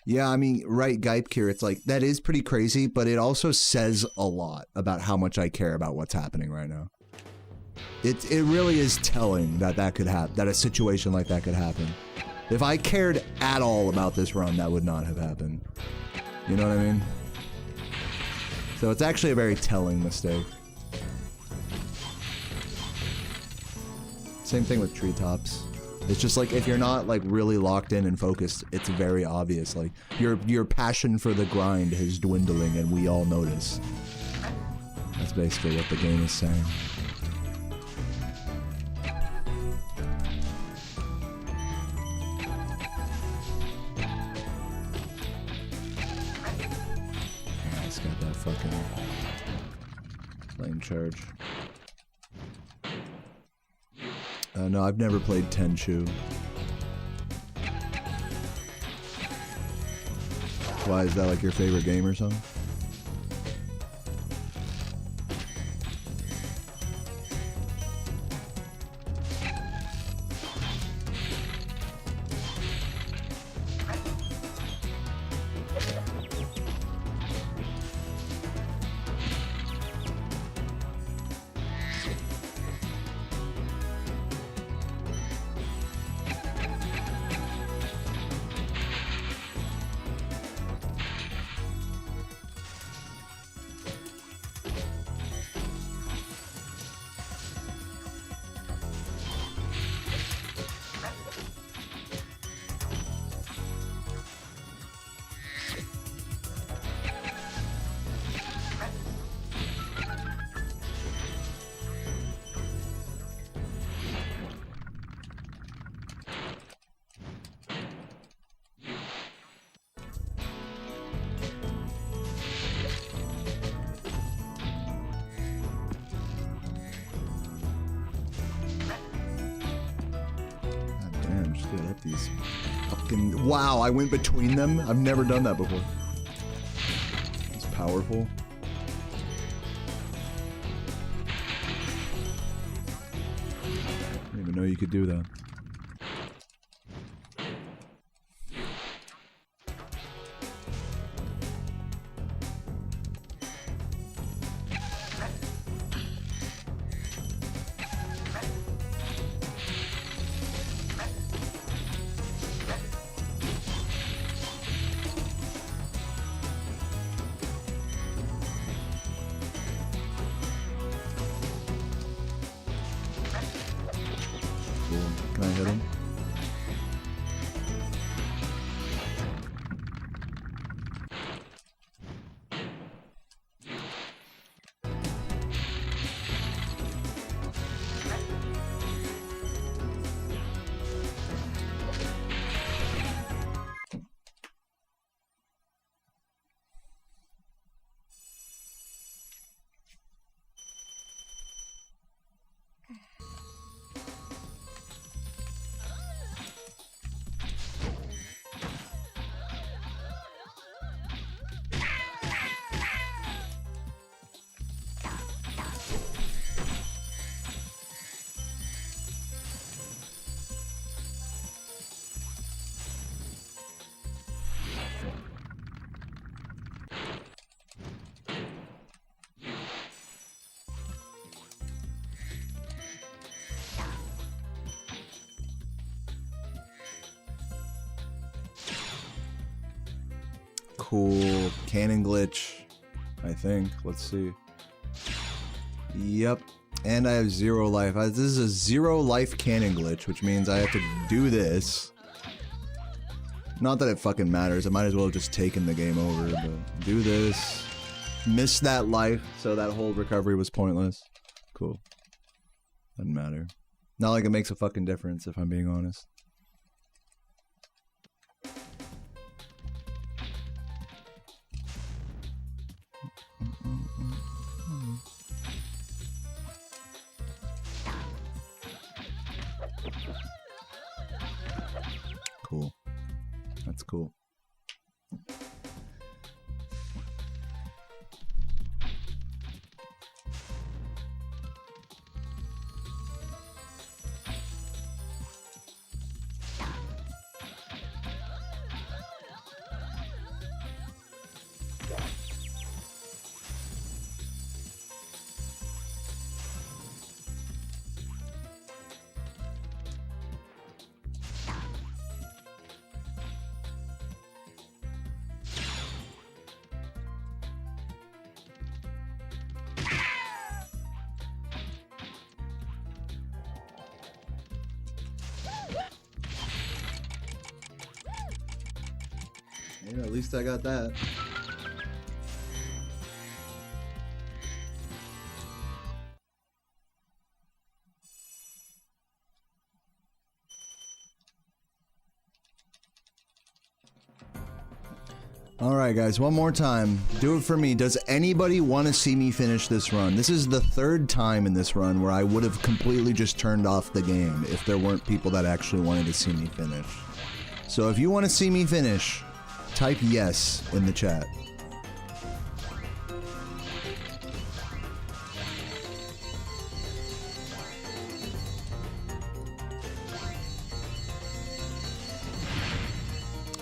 Yeah, I mean, right, Geipkir, it's like, that is pretty crazy, but it also says a lot about how much I care about what's happening right now. It really is telling that that could happen, that a situation like that could happen. If I cared at all about this run, that would not have happened. You know what I mean? So it's actually a very telling mistake. Same thing with treetops. It's just like, if you're not like really locked in and focused, it's very obvious. Like your passion for the grind is dwindling, and we all notice. That's basically what the game is saying. Yeah, it's got that fucking flame charge. No, I've never played Tenchu. Why, is that like your favorite game or something? Get up these fucking... Wow, I went between them? I've never done that before. It's powerful. I didn't even know you could do that. Can I hit him? Cool. Cannon glitch, I think. Let's see. Yep. And I have 0 life. This is a 0 life cannon glitch, which means I have to do this. Not that it fucking matters. I might as well have just taken the game over, but do this. Miss that life, so that whole recovery was pointless. Cool. Doesn't matter. Not like it makes a fucking difference, if I'm being honest. Cool. That's cool. Yeah, at least I got that. Alright guys, one more time. Do it for me. Does anybody want to see me finish this run? This is the 3rd time in this run where I would have completely just turned off the game if there weren't people that actually wanted to see me finish. So if you want to see me finish, type yes in the chat.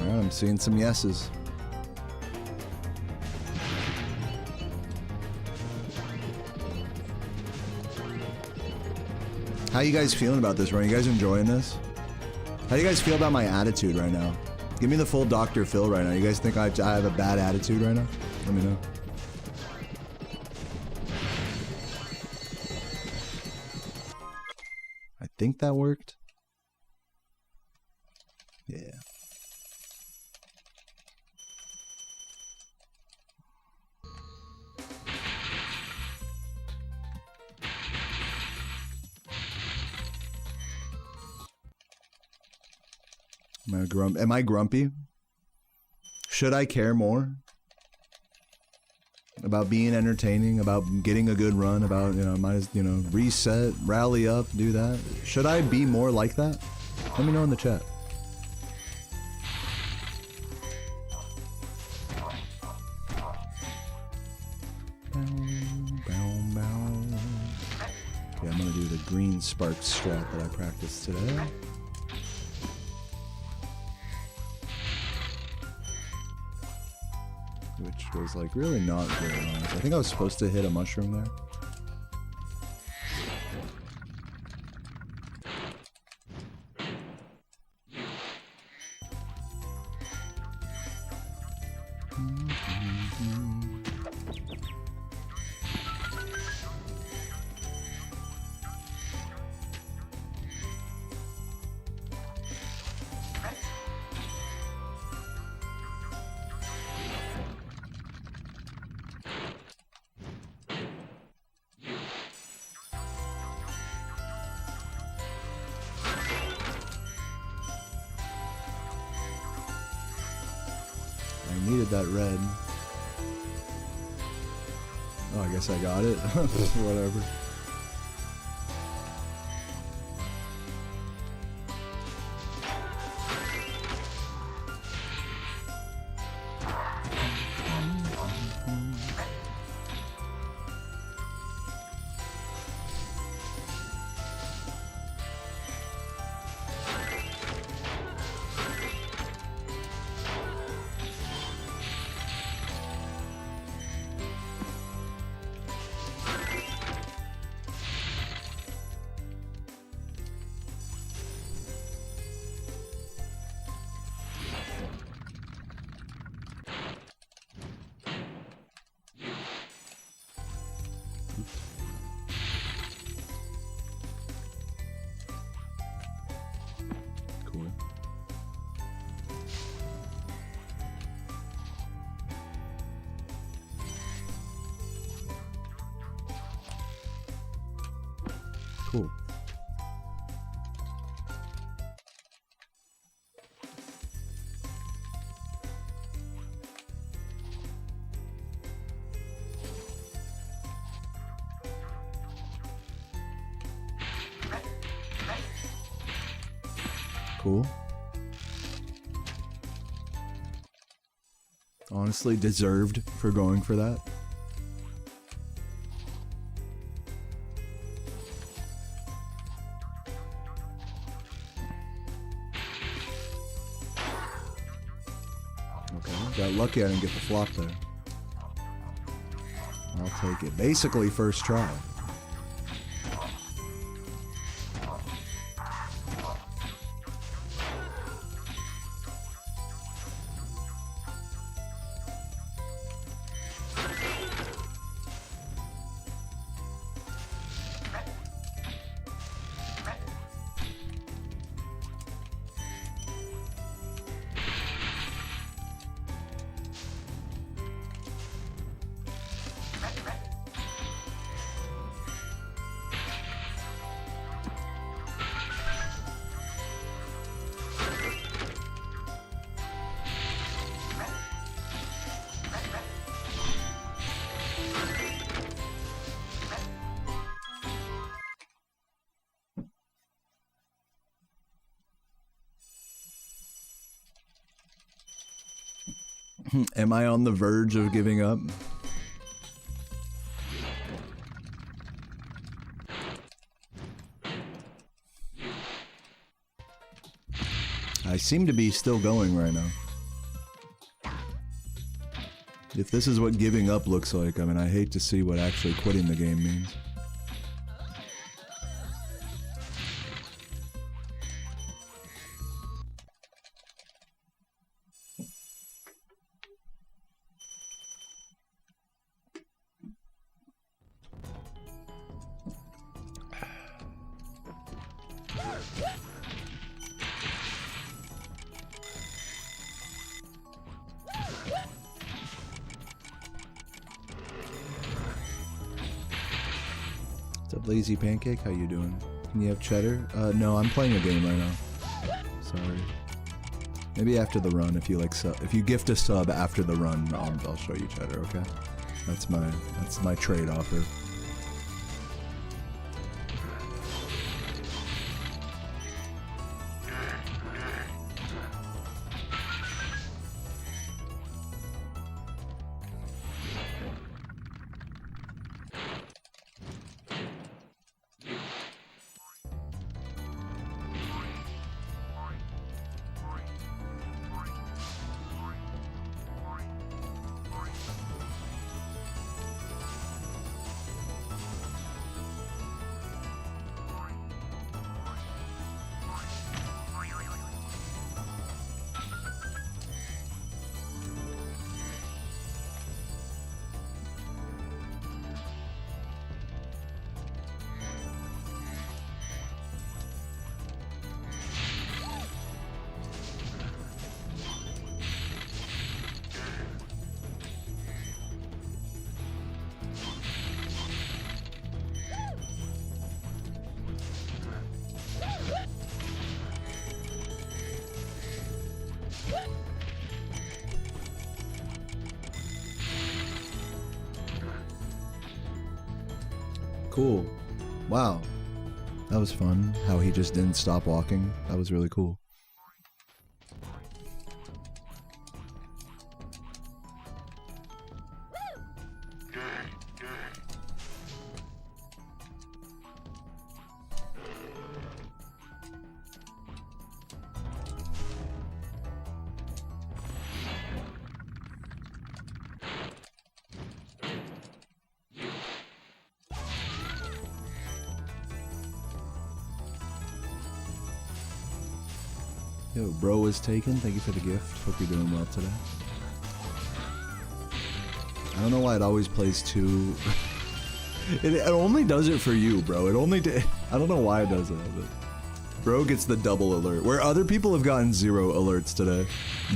Alright, I'm seeing some yeses. How you guys feeling about this run? You guys enjoying this? How do you guys feel about my attitude right now? Give me the full Dr. Phil right now. You guys think I have a bad attitude right now? Let me know. I think that worked. Yeah. Am I grumpy? Should I care more about being entertaining, about getting a good run, about, you know, reset, rally up, do that? Should I be more like that? Let me know in the chat. second spark strat that I practiced today. Which was like really not good, honestly. I think I was supposed to hit a mushroom there. I needed that red. Oh, I guess I got it. Whatever. Cool. Cool. Cool. Honestly, deserved for going for that. Okay, got lucky I didn't get the flop there. I'll take it. Basically, first try. Am I on the verge of giving up? I seem to be still going right now. If this is what giving up looks like, I mean, I hate to see what actually quitting the game means. Lazy Pancake, how you doing? Can you have cheddar? No, I'm playing a game right now. Sorry. Maybe after the run, if you like, if you gift a sub after the run, I'll show you cheddar. Okay, that's my trade offer. Cool. Wow. That was fun. How he just didn't stop walking. That was really cool. Yo, bro was taken. Thank you for the gift. Hope you're doing well today. I don't know why it always plays two. It only does it for you, bro. It only I don't know why it does it, but bro gets the double alert. Where other people have gotten 0 alerts today,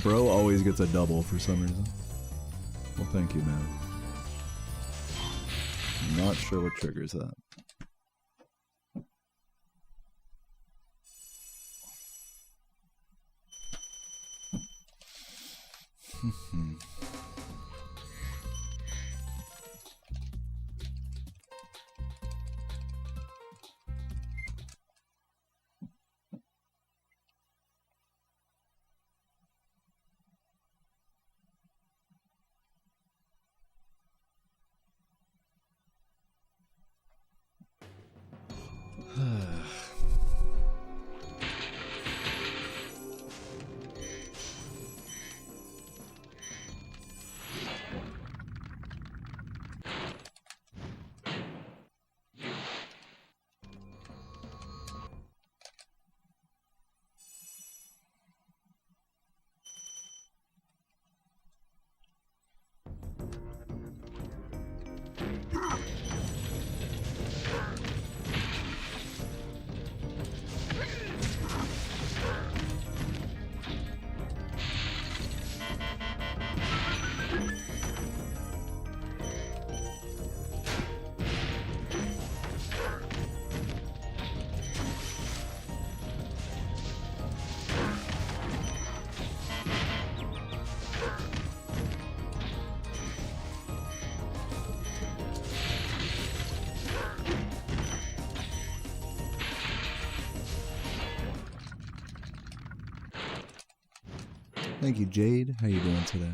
bro always gets a double for some reason. Well, thank you, man. I'm not sure what triggers that. Thank you, Jade. How you doing today?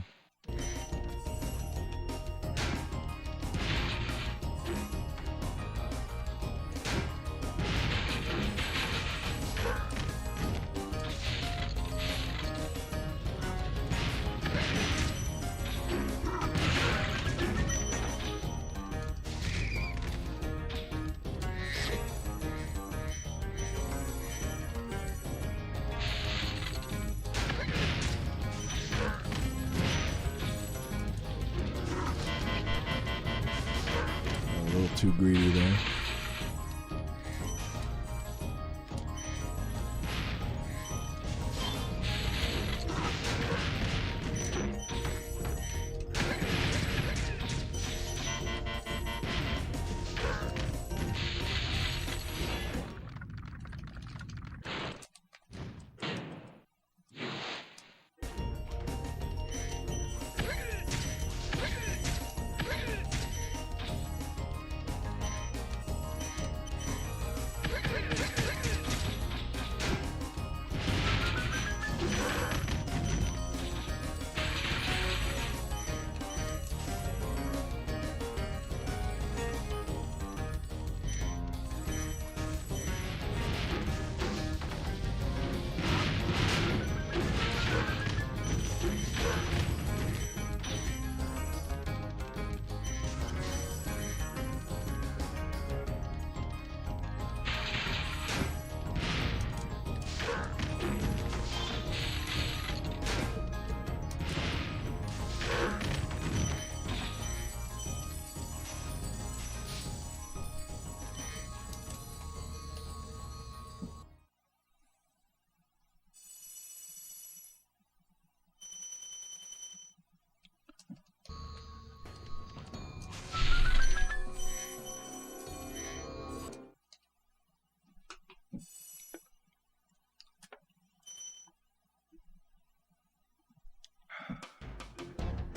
Too greedy there.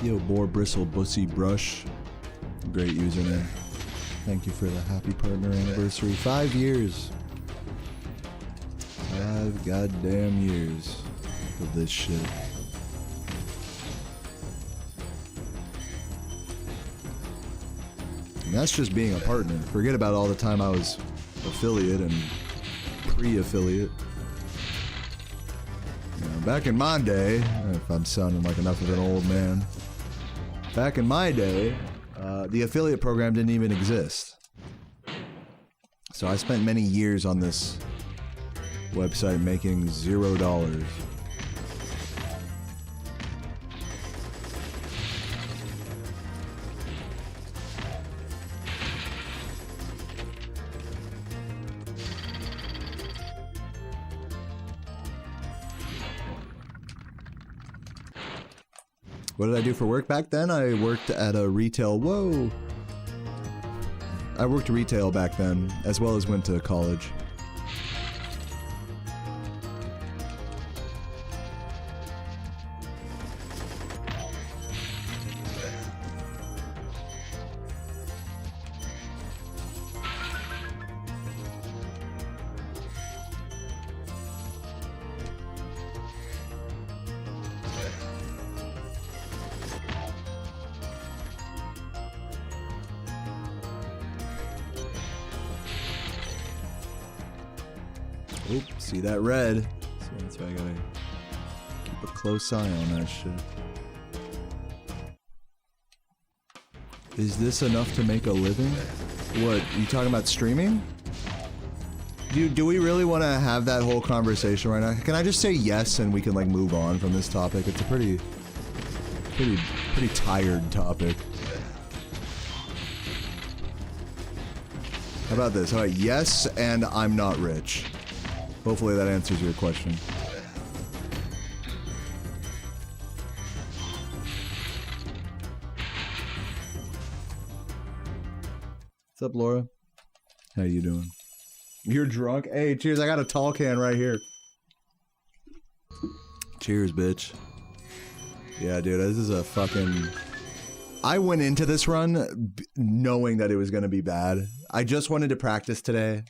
Yo, Boar Bristle Bussy Brush. Great username. Thank you for the happy partner anniversary. 5 years. 5 goddamn years of this shit. And that's just being a partner. Forget about all the time I was affiliate and pre-affiliate. You know, back in my day, if I'm sounding like enough of an old man, back in my day, the affiliate program didn't even exist. So I spent many years on this website making $0. What did I do for work back then? I worked at a retail... Whoa! I worked retail back then, as well as went to college. Oop, see that red. So that's why I gotta keep a close eye on that shit. Is this enough to make a living? What, you talking about streaming? Do we really want to have that whole conversation right now? Can I just say yes and we can like move on from this topic? It's a pretty tired topic. How about this? How about yes and I'm not rich? Hopefully that answers your question. What's up, Laura? How you doing? You're drunk? Hey, cheers. I got a tall can right here. Cheers, bitch. Yeah, dude, this is a fucking... I went into this run knowing that it was going to be bad. I just wanted to practice today.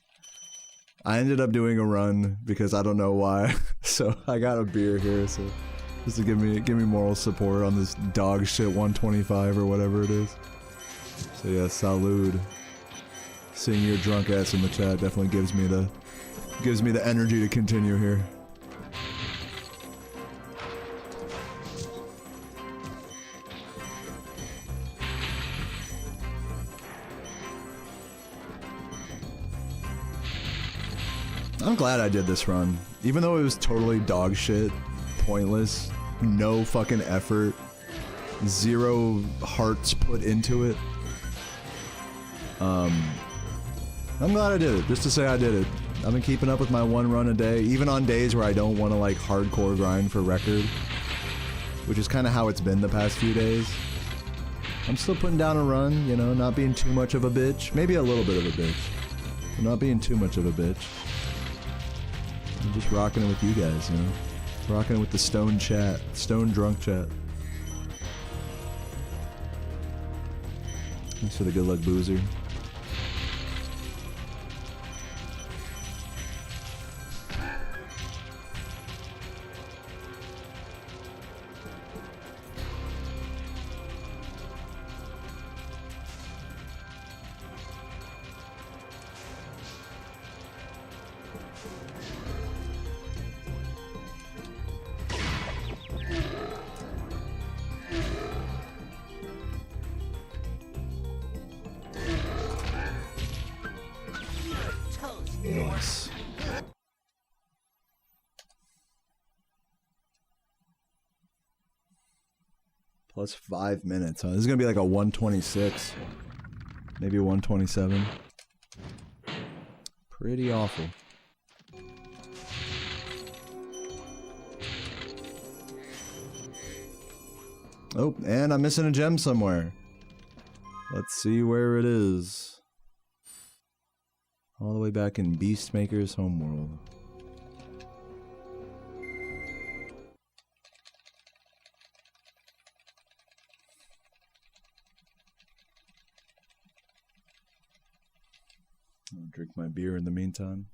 I ended up doing a run because I don't know why. So I got a beer here, so just to give me moral support on this dog shit 125 or whatever it is. So yeah, salud. Seeing your drunk ass in the chat definitely gives me the energy to continue here. I'm glad I did this run. Even though it was totally dog shit, pointless, no fucking effort, 0 hearts put into it. I'm glad I did it, just to say I did it. I've been keeping up with my 1 run a day, even on days where I don't want to like hardcore grind for record, which is kind of how it's been the past few days. I'm still putting down a run, you know, not being too much of a bitch. Maybe a little bit of a bitch, but not being too much of a bitch. I'm just rocking it with you guys, you know? Rocking it with the stone chat. Stone drunk chat. Thanks for the good luck, Boozer. Nice. Plus 5 minutes, huh? This is gonna be like a 126. Maybe a 127. Pretty awful. Oh, and I'm missing a gem somewhere. Let's see where it is. All the way back in Beastmaker's homeworld. I'll drink my beer in the meantime.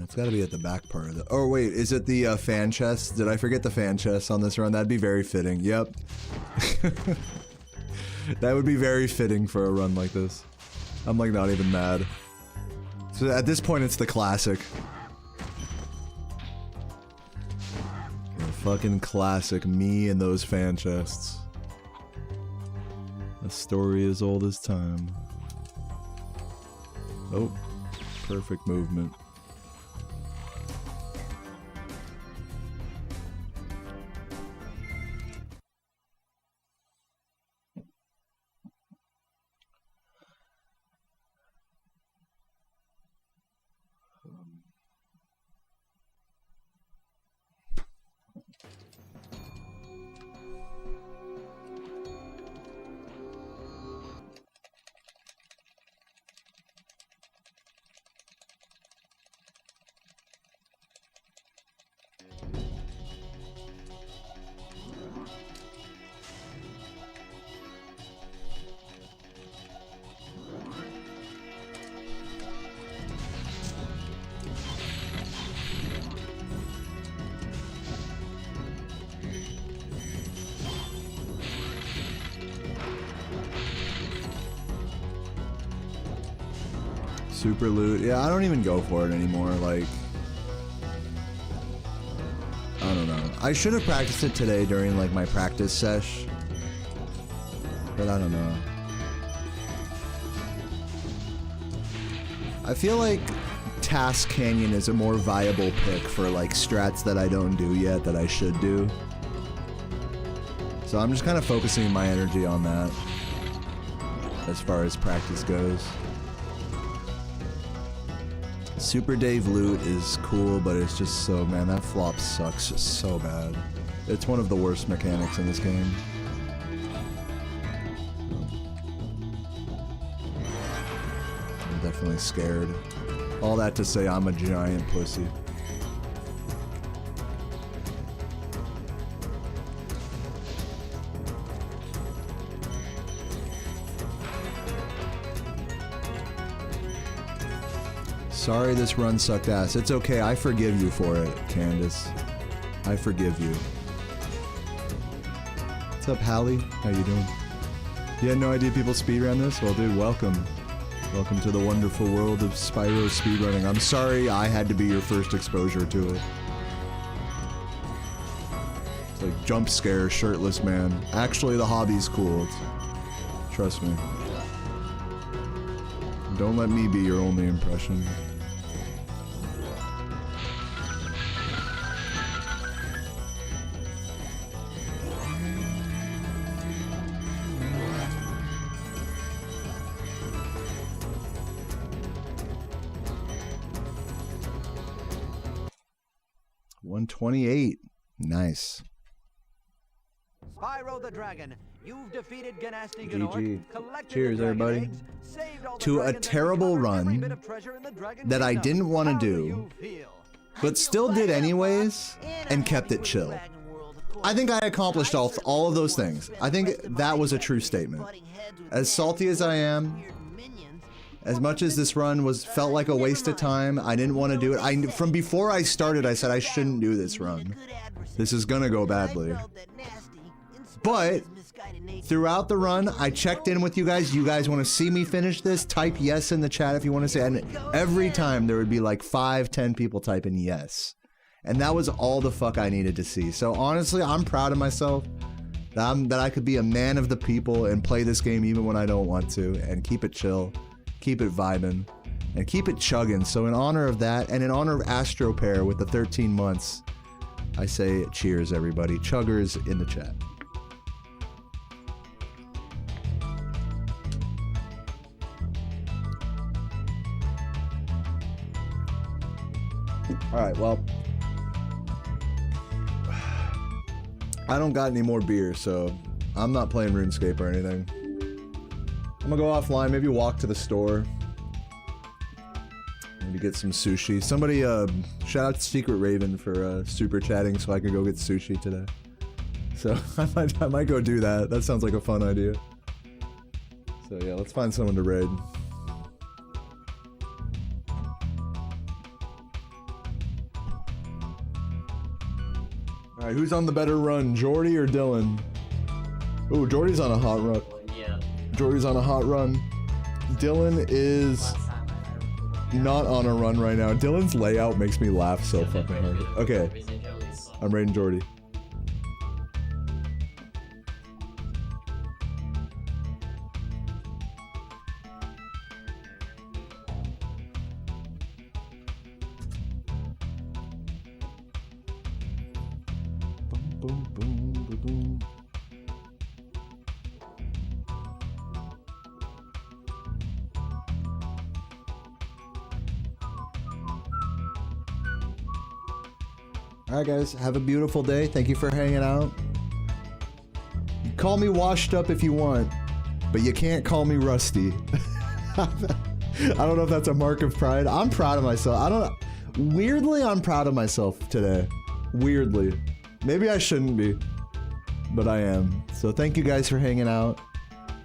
It's got to be at the back part of the... Oh, wait, is it the fan chest? Did I forget the fan chest on this run? That'd be very fitting. Yep. That would be very fitting for a run like this. I'm, like, not even mad. So at this point, it's the classic. The fucking classic. Me and those fan chests. A story as old as time. Oh. Perfect movement. Super loot. Yeah, I don't even go for it anymore. Like, I don't know. I should have practiced it today during like my practice sesh, but I don't know. I feel like Task Canyon is a more viable pick for like strats that I don't do yet that I should do. So I'm just kind of focusing my energy on that as far as practice goes. Super Dave loot is cool, but it's just so, man, that flop sucks so bad. It's one of the worst mechanics in this game. I'm definitely scared. All that to say, I'm a giant pussy. Sorry this run sucked ass. It's okay, I forgive you for it, Candace. I forgive you. What's up, Hallie? How you doing? You had no idea people speedrun this? Well, dude, welcome. Welcome to the wonderful world of Spyro speedrunning. I'm sorry I had to be your first exposure to it. It's like jump scare, shirtless man. Actually, the hobby's cool. Trust me. Don't let me be your only impression. $128. Nice. Spyro the Dragon, you've defeated Ganasty GG. Gnort, Cheers, everybody. eggs, To a terrible run that I didn't want to do, but still did anyways, and kept it chill. I think I accomplished all of those things. I think that was a true statement. As salty as I am, as much as this run felt like a waste of time, I didn't want to do it. From before I started, I said I shouldn't do this run. This is gonna go badly. But throughout the run, I checked in with you guys. You guys want to see me finish this? Type yes in the chat if you want to say it. And every time there would be like 5-10 people typing yes. And that was all the fuck I needed to see. So honestly, I'm proud of myself that I could be a man of the people and play this game even when I don't want to, and keep it chill, keep it vibing, and keep it chugging. So in honor of that, and in honor of Astro Pair with the 13 months, I say cheers, everybody. Chuggers in the chat. Alright, well, I don't got any more beer, so I'm not playing RuneScape or anything. I'm gonna go offline, maybe walk to the store. Maybe get some sushi. Somebody, shout out to Secret Raven for super chatting so I could go get sushi today. So I might go do that. That sounds like a fun idea. So yeah, let's find someone to raid. All right, who's on the better run, Jordy or Dylan? Ooh, Jordy's on a hot run. Yeah. Jordy's on a hot run. Dylan is not on a run right now. Dylan's layout makes me laugh so fucking hard. Okay, I'm raiding Jordy. Boom, boom, boom, boom. Alright guys, have a beautiful day. Thank you for hanging out. Call me washed up if you want, but you can't call me rusty. I don't know if that's a mark of pride. I'm proud of myself. Weirdly, I'm proud of myself today. Weirdly. Maybe I shouldn't be, but I am. So thank you guys for hanging out,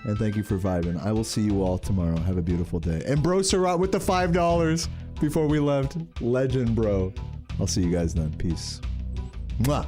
and thank you for vibing. I will see you all tomorrow. Have a beautiful day. And Bro Surratt with the $5 before we left. Legend, bro. I'll see you guys then. Peace. Mwah.